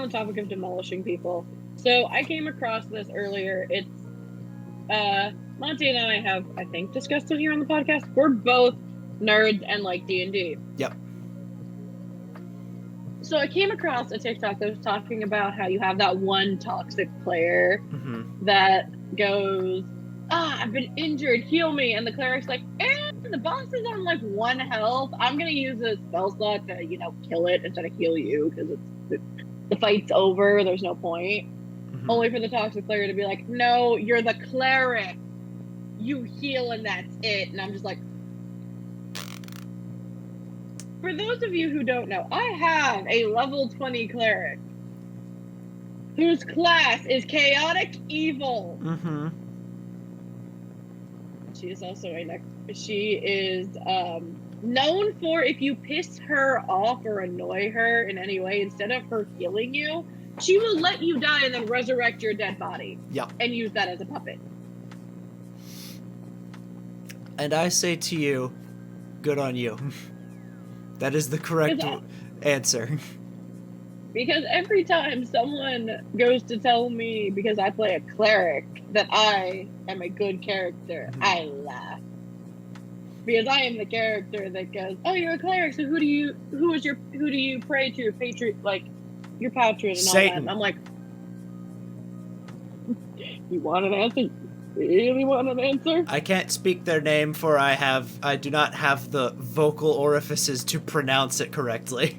the topic of demolishing people, so I came across this earlier. It's Monty and I have, I think, discussed it here on the podcast. We're both nerds and like D&D. Yep. So I came across a TikTok that was talking about how you have that one toxic player that goes, I've been injured, heal me. And the cleric's like, the boss is on like 1 health. I'm going to use a spell slot to, kill it instead of heal you because the fight's over. There's no point. Only for the toxic player to be like, no, you're the cleric. You heal and that's it. And I'm just like, for those of you who don't know, I have a level 20 cleric whose class is chaotic evil. She is also she is known for, if you piss her off or annoy her in any way, instead of her healing you, she will let you die and then resurrect your dead body. Yep. And use that as a puppet. And I say to you, good on you. That is the correct answer. Because every time someone goes to tell me, because I play a cleric, that I am a good character, I laugh. Because I am the character that goes, oh, you're a cleric, so who do you pray to, your patron, like your patron and all Satan. that? And I'm like, you want an answer? You really want an answer? I can't speak their name, for I do not have the vocal orifices to pronounce it correctly.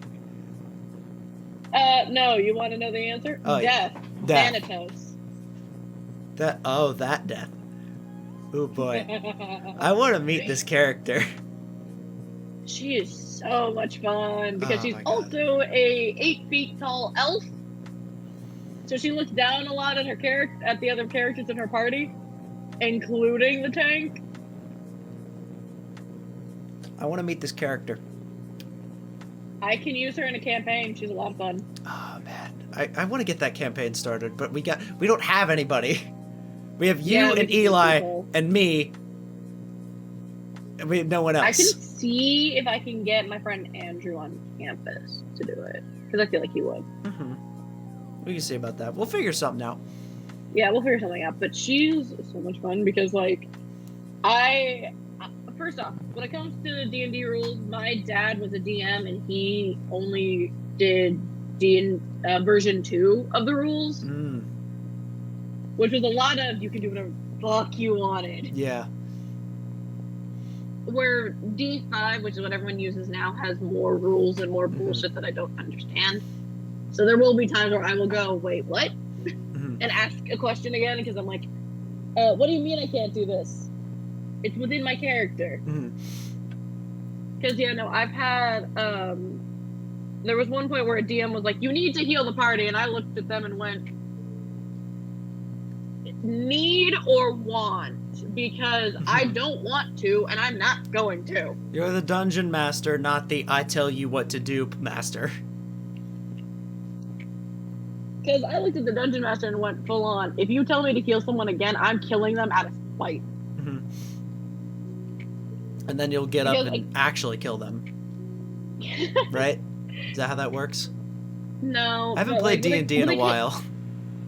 No, you want to know the answer? Oh, Death. Death. Thanatos. That death. Oh boy. I want to meet this character. She is so much fun because she's my God. also a 8 feet tall elf. So she looks down a lot at the other characters in her party, including the tank. I want to meet this character. I can use her in a campaign. She's a lot of fun. Oh man, I want to get that campaign started, but we don't have anybody. We have you and Eli and me. And we have no one else. I can see if I can get my friend Andrew on campus to do it, because I feel like he would. We can see about that. We'll figure something out. Yeah, we'll figure something out. But she's so much fun because, like, first off, when it comes to D&D rules, my dad was a DM and he only did version 2 of the rules, which was a lot of you can do whatever the fuck you wanted. Yeah. Where D5, which is what everyone uses now, has more rules and more bullshit that I don't understand. So there will be times where I will go, wait, what? And ask a question again because I'm like, what do you mean I can't do this? It's within my character. Because, I've had, there was one point where a DM was like, you need to heal the party. And I looked at them and went, need or want? Because I don't want to, and I'm not going to. You're the dungeon master, not the I tell you what to do master. Because I looked at the dungeon master and went full on. If you tell me to heal someone again, I'm killing them out of spite. Mm-hmm. And then you'll get up and actually kill them. Right? Is that how that works? No. I haven't played D&D in a while.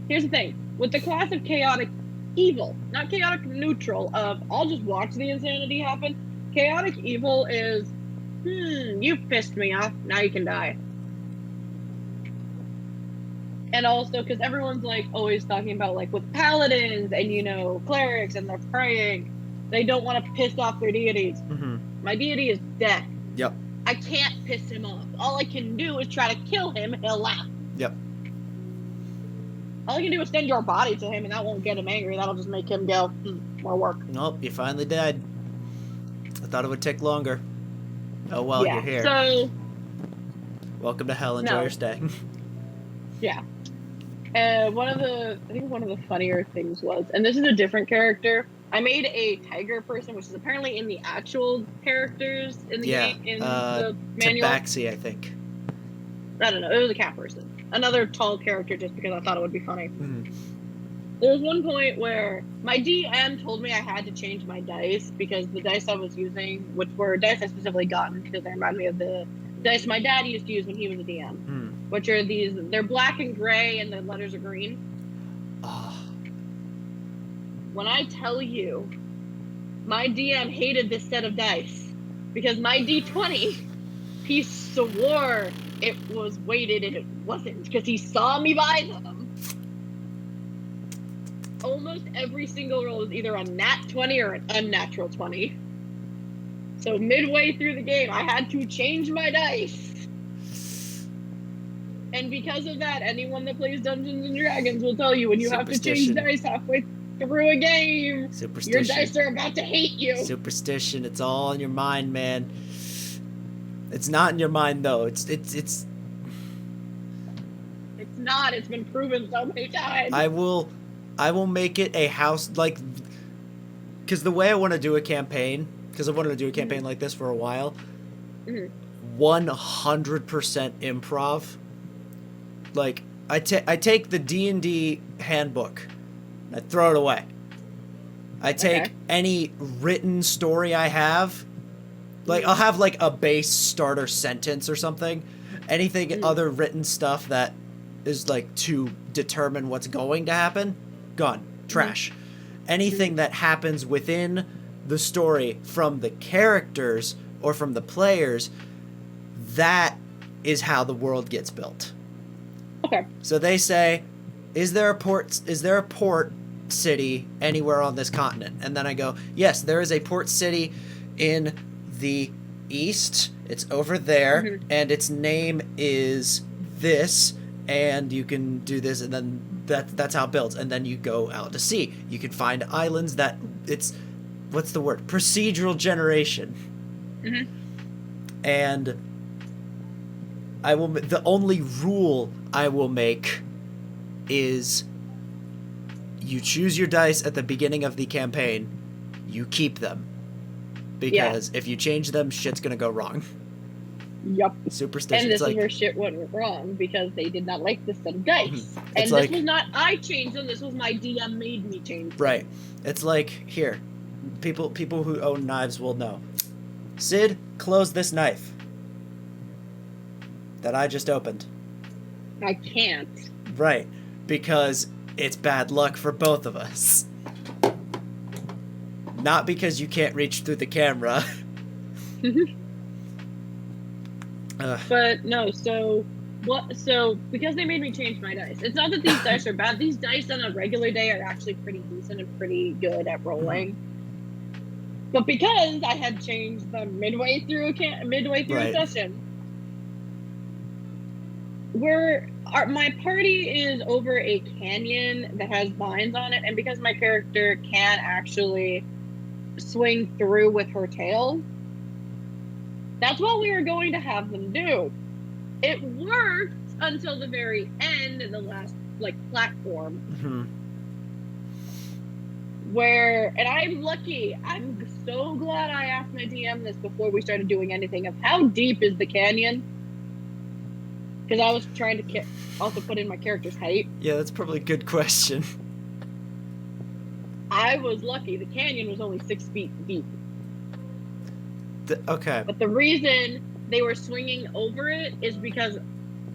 Here's the thing. With the class of chaotic evil, not chaotic neutral, of I'll just watch the insanity happen. Chaotic evil is, you've pissed me off, now you can die. And also, because everyone's like always talking about like with paladins and, you know, clerics and they're praying, they don't want to piss off their deities. Mm-hmm. My deity is death. Yep. I can't piss him off. All I can do is try to kill him, he'll laugh. Yep. All you can do is send your body to him, and that won't get him angry. That'll just make him go, more work. Nope, you finally died. I thought it would take longer. Oh, well, yeah, you're here. So, welcome to hell. Enjoy your stay. Yeah. I think one of the funnier things was, and this is a different character, I made a tiger person, which is apparently in the actual characters in the game, in the manual. Tabaxi, I think. I don't know. It was a cat person. Another tall character just because I thought it would be funny. Mm-hmm. There was one point where my DM told me I had to change my dice because the dice I was using, which were dice I specifically gotten because they remind me of the dice my dad used to use when he was a DM, which are these, they're black and gray and the letters are green. Oh. When I tell you, my DM hated this set of dice because my D20, he swore it was weighted and it wasn't because he saw me buy them. Almost every single roll was either a nat 20 or an unnatural 20. So midway through the game, I had to change my dice. And because of that, anyone that plays Dungeons and Dragons will tell you when you have to change dice halfway through a game, your dice are about to hate you. Superstition, it's all in your mind, man. It's not in your mind though. It's not. It's been proven so many times. I will make it a house, like, because the way I want to do a campaign, because I wanted to do a campaign like this for a while, 100% improv. Like, I take the D&D handbook, I throw it away. I take any written story I have, like, I'll have, like, a base starter sentence or something. Anything other written stuff that is, like, to determine what's going to happen, gone. Trash. Anything that happens within the story from the characters or from the players, that is how the world gets built. Okay. So they say, is there a port city anywhere on this continent? And then I go, yes, there is a port city in the east. It's over there, and its name is this, and you can do this, and then that's how it builds. And then you go out to sea. You can find islands that it's, what's the word? Procedural generation. And the only rule I will make is you choose your dice at the beginning of the campaign, you keep them. Because if you change them, shit's gonna go wrong. Yep. Superstition. And this is where shit went wrong because they did not like this set of dice. And this was not I changed them, this was my DM made me change them. Right. It's like, here, people who own knives will know. Sid, close this knife that I just opened. I can't. Right. Because it's bad luck for both of us. Not because you can't reach through the camera. But no, so because they made me change my dice. It's not that these dice are bad. These dice on a regular day are actually pretty decent and pretty good at rolling. But because I had changed them midway through a session, my party is over a canyon that has vines on it, and because my character can actually swing through with her tail, that's what we were going to have them do. It worked until the very end in the last platform. And I'm lucky. I'm so glad I asked my DM this before we started doing anything of how deep is the canyon. because I was trying to also put in my character's height. Yeah, that's probably a good question. I was lucky. The canyon was only 6 feet deep. Okay. But the reason they were swinging over it is because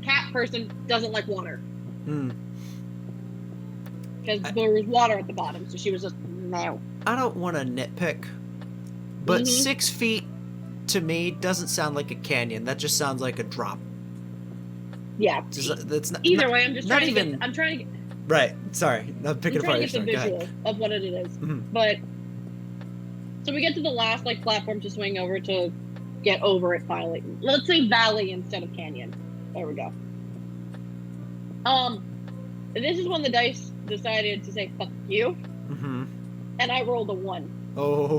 cat person doesn't like water. Because there was water at the bottom, so she was just, no. I don't want to nitpick, but 6 feet to me doesn't sound like a canyon. That just sounds like a drop. Yeah. That's not, Either way, I'm just not trying even, to get... I'm trying to get... Right. Sorry. I'm picking apart your story. I'm trying to get the visual of what it is. But... So we get to the last, like, platform to swing over to get over it finally. Let's say valley instead of canyon. There we go. This is when the dice decided to say, fuck you. And I rolled a 1. Oh.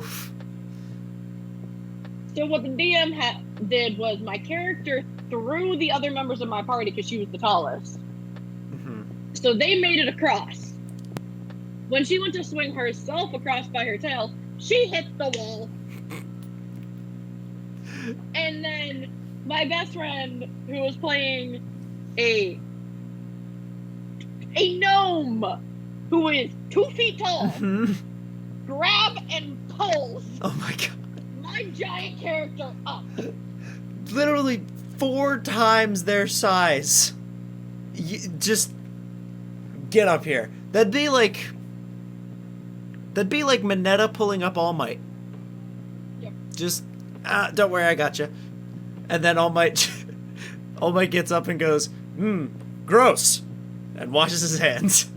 So what the DM did was my character threw the other members of my party because she was the tallest. So they made it across. When she went to swing herself across by her tail, she hit the wall. And then my best friend, who was playing a gnome who is 2 feet tall, grab and pulls my giant character up. Literally 4 times their size. Just get up here. That'd be like Mineta pulling up All Might. Yep. Just don't worry, I got you. And then All Might gets up and goes, gross, and washes his hands.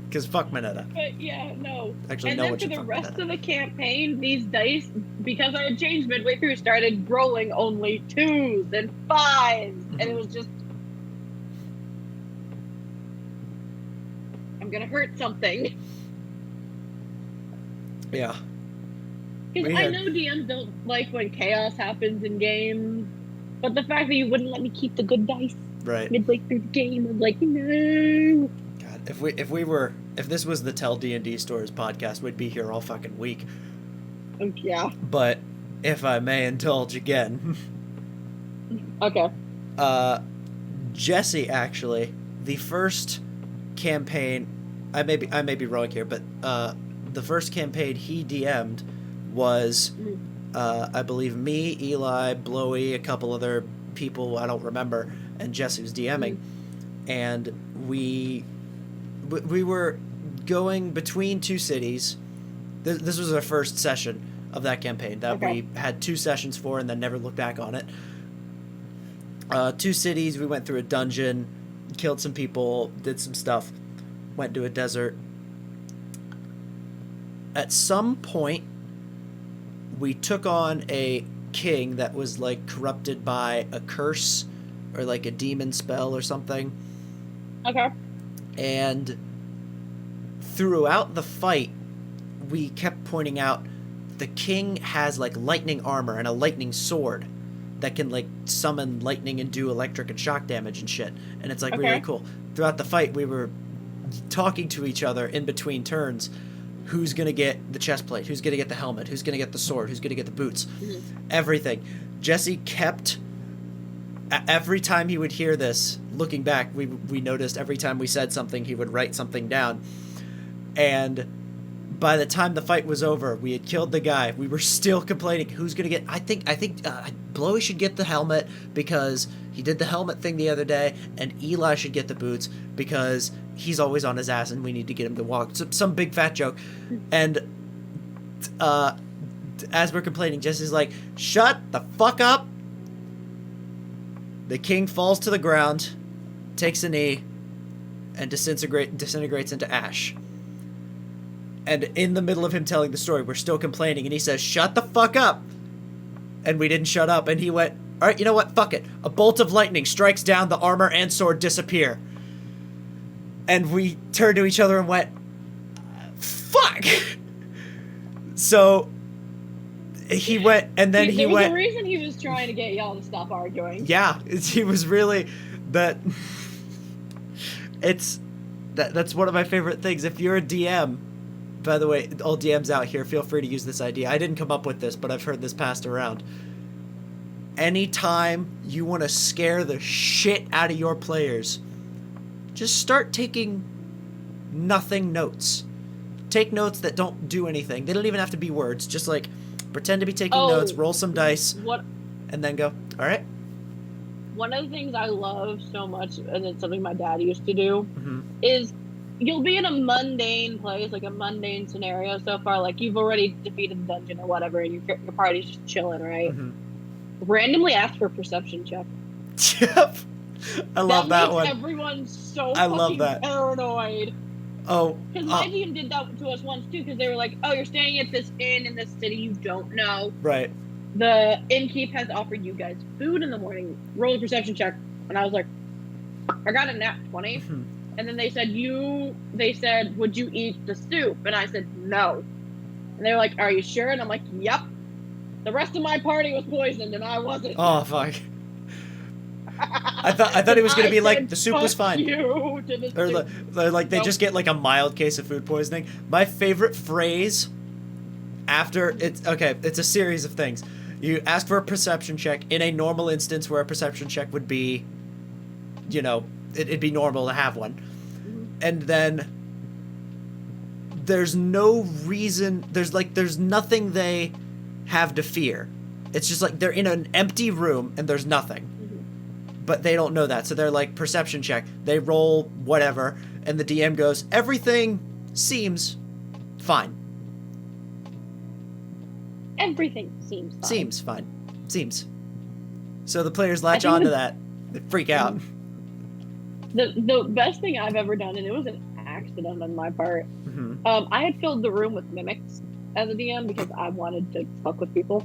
Because fuck Mineta. But yeah, no. Actually, and no then one for should the fuck rest Mineta. of the campaign, these dice, because I had changed midway through, started rolling only 2s and 5s. And it was just... I'm gonna hurt something. Yeah. Because I know DMs don't like when chaos happens in games, but the fact that you wouldn't let me keep the good dice midway through the game, I'm like, no. God, if this was the Tell D&D Stories podcast, we'd be here all fucking week. Yeah. But if I may indulge again. Okay. Jesse, actually, the first campaign, I may be wrong here, but the first campaign he DM'd was, I believe, me, Eli, Blowy, a couple other people I don't remember, and Jesse was DMing, and we were going between 2 cities. This was our first session of that campaign that we had 2 sessions for and then never looked back on it. 2 cities, we went through a dungeon, killed some people, did some stuff, went to a desert. At some point, we took on a king that was, like, corrupted by a curse or, like, a demon spell or something. Okay. And throughout the fight, we kept pointing out the king has, like, lightning armor and a lightning sword that can, like, summon lightning and do electric and shock damage and shit. And it's, like, really cool. Throughout the fight, we were talking to each other in between turns. Who's going to get the chest plate? Who's going to get the helmet? Who's going to get the sword? Who's going to get the boots? Everything. Jesse kept... Every time he would hear this, looking back, we noticed every time we said something, he would write something down. And by the time the fight was over, we had killed the guy. We were still complaining. Who's going to get... I think Blowy should get the helmet because he did the helmet thing the other day, and Eli should get the boots because he's always on his ass and we need to get him to walk. Some big fat joke. And as we're complaining, Jesse's like, shut the fuck up. The king falls to the ground, takes a knee, and disintegrates into ash. And in the middle of him telling the story, we're still complaining, and he says, shut the fuck up! And we didn't shut up, and he went, alright, you know what, fuck it. A bolt of lightning strikes down, the armor and sword disappear. And we turned to each other and went, fuck! So, he went, and then he went... There was a reason he was trying to get y'all to stop arguing. Yeah, he was really... That's one of my favorite things. If you're a DM... By the way, all DMs out here, feel free to use this idea. I didn't come up with this, but I've heard this passed around. anytime you want to scare the shit out of your players, just start taking nothing notes. Take notes that don't do anything. They don't even have to be words. Just like pretend to be taking notes, roll some dice, and then go, all right. One of the things I love so much, and it's something my dad used to do, is you'll be in a mundane place, like a mundane scenario so far, like you've already defeated the dungeon or whatever, and your party's just chilling, right? Randomly ask for a perception check. Yep. I love that makes one. Everyone's so I love fucking that. paranoid. Oh. Because my GM did that to us once too, because they were like, oh, you're staying at this inn in this city you don't know. Right. The innkeep has offered you guys food in the morning. Roll a perception check. And I was like, I got a nat 20. And then they said, would you eat the soup? And I said, no. And they were like, are you sure? And I'm like, yep. The rest of my party was poisoned and I wasn't. Oh, fuck. I thought it was going to be like, the soup was fine. Or like they just get like a mild case of food poisoning. My favorite phrase after it's a series of things. You ask for a perception check in a normal instance where a perception check would be, it'd be normal to have one. And then there's no reason, there's nothing they have to fear. It's just like they're in an empty room and there's nothing. But they don't know that. So they're like, perception check. They roll whatever. And the DM goes, everything seems fine. Everything seems fine. Seems fine. Seems. So the players latch on to that. They freak out. The best thing I've ever done, and it was an accident on my part, I had filled the room with mimics as a DM because I wanted to fuck with people.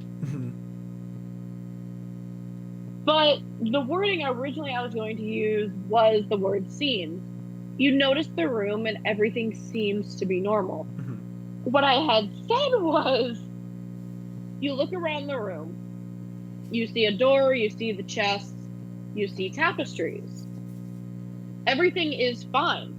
But the wording originally I was going to use was the word seems. You notice the room and everything seems to be normal. What I had said was, you look around the room, you see a door, you see the chests, you see tapestries. Everything is fine.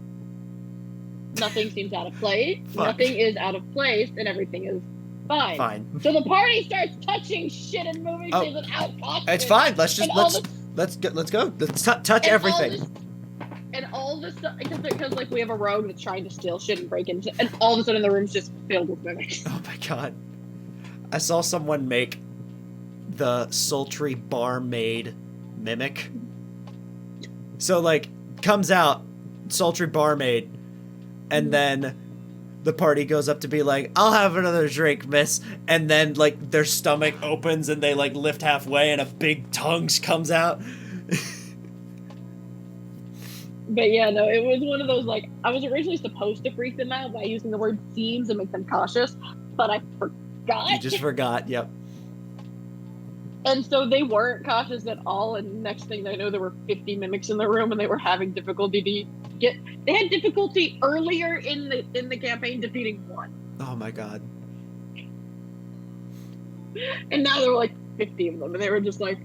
Nothing seems out of place. Nothing is out of place, and everything is fine. So the party starts touching shit and moving things without caution. It's fine. Let's go. Let's touch everything. And all this stuff, because like we have a rogue that's trying to steal shit and break into, and all of a sudden the room's just filled with mimics. Oh my god! I saw someone make the sultry barmaid mimic. So like comes out sultry barmaid, and then the party goes up to be like, I'll have another drink, miss. And then, like, their stomach opens and they, like, lift halfway and a big tongue comes out. But, yeah, no, it was one of those, like, I was originally supposed to freak them out by using the word seems and make them cautious, but I forgot. You just forgot, yep. And so they weren't cautious at all, and next thing they know, there were 50 mimics in the room, and they were having difficulty they had difficulty earlier in the campaign defeating one. Oh my god. And now there were like 50 of them, and they were just like,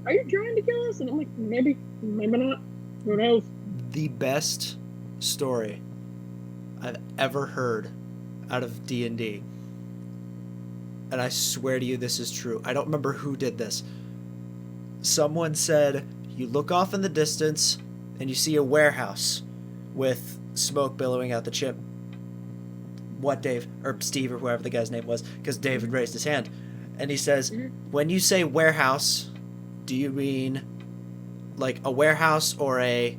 are you trying to kill us? And I'm like, maybe not. Who knows? The best story I've ever heard out of D&D, and I swear to you this is true. I don't remember who did this. Someone said, you look off in the distance and you see a warehouse with smoke billowing out the chimney. What, Dave? Or Steve, or whoever the guy's name was, because David raised his hand. And he says, when you say warehouse, do you mean like a warehouse or a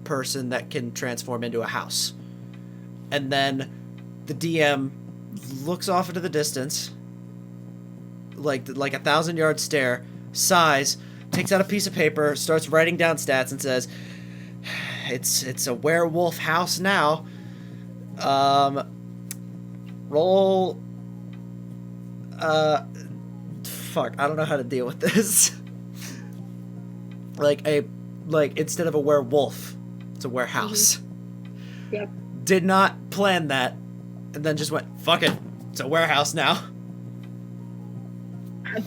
person that can transform into a house? And then the DM looks off into the distance, like a 1,000-yard stare, sighs, takes out a piece of paper, starts writing down stats, and says, "It's a werewolf house now. Roll. Fuck, I don't know how to deal with this. like instead of a werewolf, it's a warehouse. Yeah. Did not plan that, and then just went, fuck it, it's a warehouse now."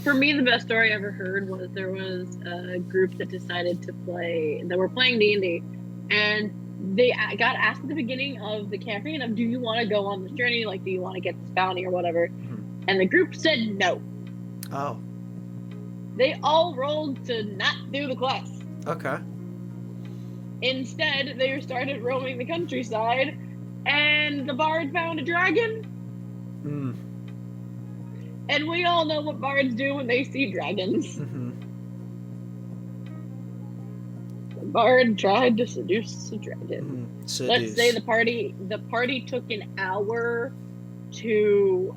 For me, the best story I ever heard was there was a group that decided to play, that were playing D&D, and they got asked at the beginning of the campaign of, do you want to go on this journey? Like, do you want to get this bounty or whatever? And the group said no. Oh. They all rolled to not do the quest. Okay. Instead, they started roaming the countryside, and the bard found a dragon. Mm. And we all know what bards do when they see dragons. Mm-hmm. The bard tried to seduce the dragon. Mm-hmm. Let's say the party took an hour to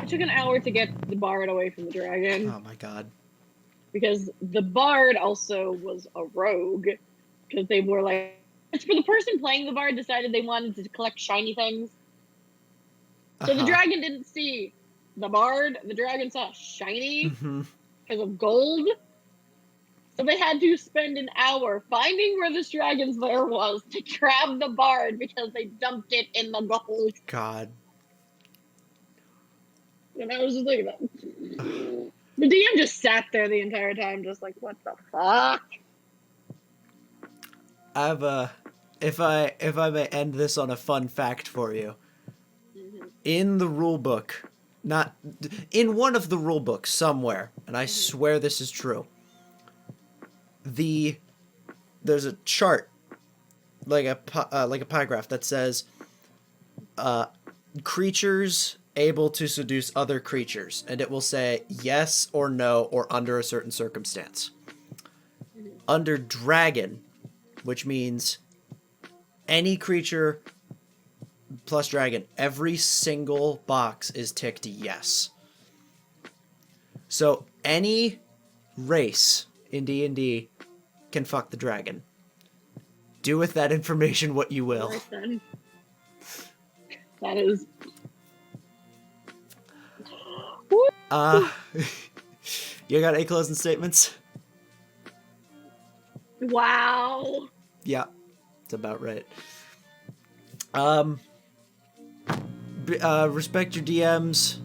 it took an hour to get the bard away from the dragon. Oh my god. Because the bard also was a rogue. Because they were like, it's for the person playing the bard decided they wanted to collect shiny things. So the dragon didn't see the bard. The dragon saw shiny because of gold. So they had to spend an hour finding where this dragon's lair was to grab the bard because they dumped it in the gold. God. And I was just like, the DM just sat there the entire time, just like, what the fuck? If I may end this on a fun fact for you, in the rule book, not in one of the rule books somewhere, and I swear this is true. There's a chart, like a pie graph that says, creatures able to seduce other creatures, and it will say yes or no or under a certain circumstance. Under dragon, which means any creature plus dragon, every single box is ticked yes. So any race in D&D can fuck the dragon. Do with that information what you will. Right then. That is... You got any closing statements? Wow. Yeah, it's about right. Respect your DMs.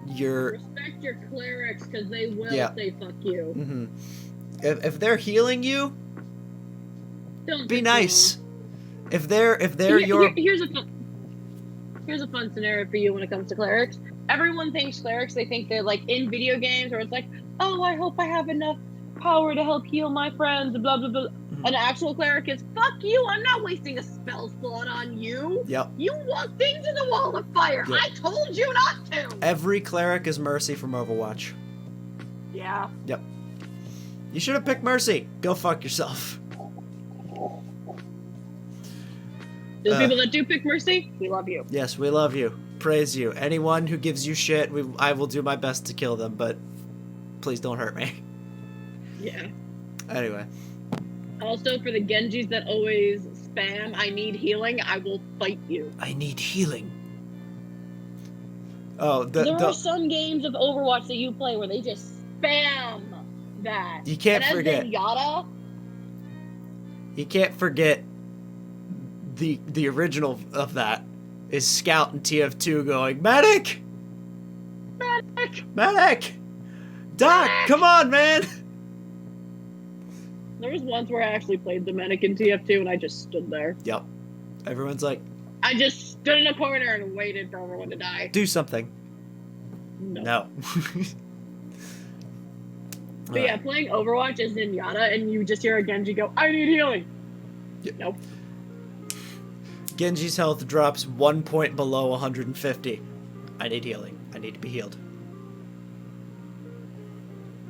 Respect your clerics because they will say fuck you. Mm-hmm. If they're healing you, don't be nice. If they're your here's a fun scenario for you when it comes to clerics. Everyone thinks clerics, they think they're like in video games where it's like, oh, I hope I have enough power to help heal my friends, blah, blah, blah. Mm-hmm. An actual cleric is, fuck you, I'm not wasting a spell slot on you. Yep. You walked into the wall of fire. Yep. I told you not to. Every cleric is Mercy from Overwatch. Yeah. Yep. You should have picked Mercy. Go fuck yourself. The people that do pick Mercy, we love you. Yes, we love you. Praise you. Anyone who gives you shit, I will do my best to kill them, but please don't hurt me. Yeah. Anyway. Also, for the Genjis that always spam, I need healing, I will fight you. I need healing. Oh, there are some games of Overwatch that you play where they just spam that. You can't forget. You can't forget the original of that is Scout in TF2 going, Medic! Medic! Medic! Doc, come on, man! There was once where I actually played the Medic in TF2 and I just stood there. Yep. Everyone's like... I just stood in a corner and waited for everyone to die. Do something. No. But yeah, playing Overwatch as Zenyatta and you just hear a Genji go, I need healing. Yep. Nope. Genji's health drops 1 point below 150. I need healing. I need to be healed.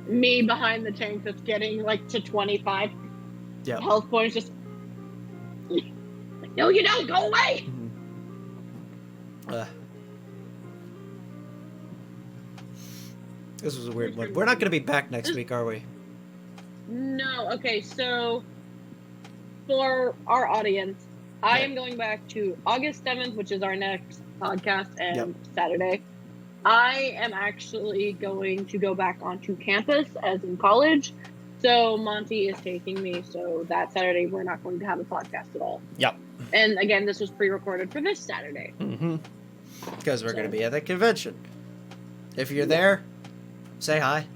Me behind the tank that's getting like to 25 health points just... No, you don't! Go away! Mm-hmm. This was a weird one. We're not going to be back next week, are we? No. Okay, so for our audience, I am going back to August 7th, which is our next podcast, and Saturday. I am actually going to go back onto campus, as in college. So Monty is taking me, so that Saturday we're not going to have a podcast at all. Yep. And again, this was pre-recorded for this Saturday. Mm-hmm. Because we're going to be at the convention. If you're there, say hi.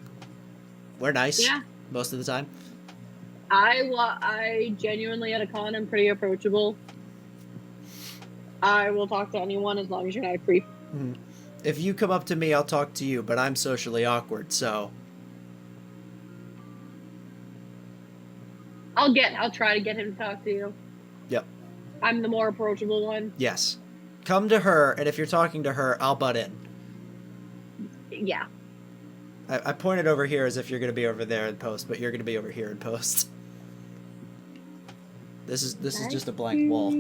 We're nice. Yeah. Most of the time. I genuinely at a con am pretty approachable. I will talk to anyone as long as you're not a creep. If you come up to me, I'll talk to you, but I'm socially awkward, so... I'll try to get him to talk to you. Yep. I'm the more approachable one. Yes. Come to her, and if you're talking to her, I'll butt in. Yeah. I pointed over here as if you're going to be over there in post, but you're going to be over here in post. This is just a blank wall.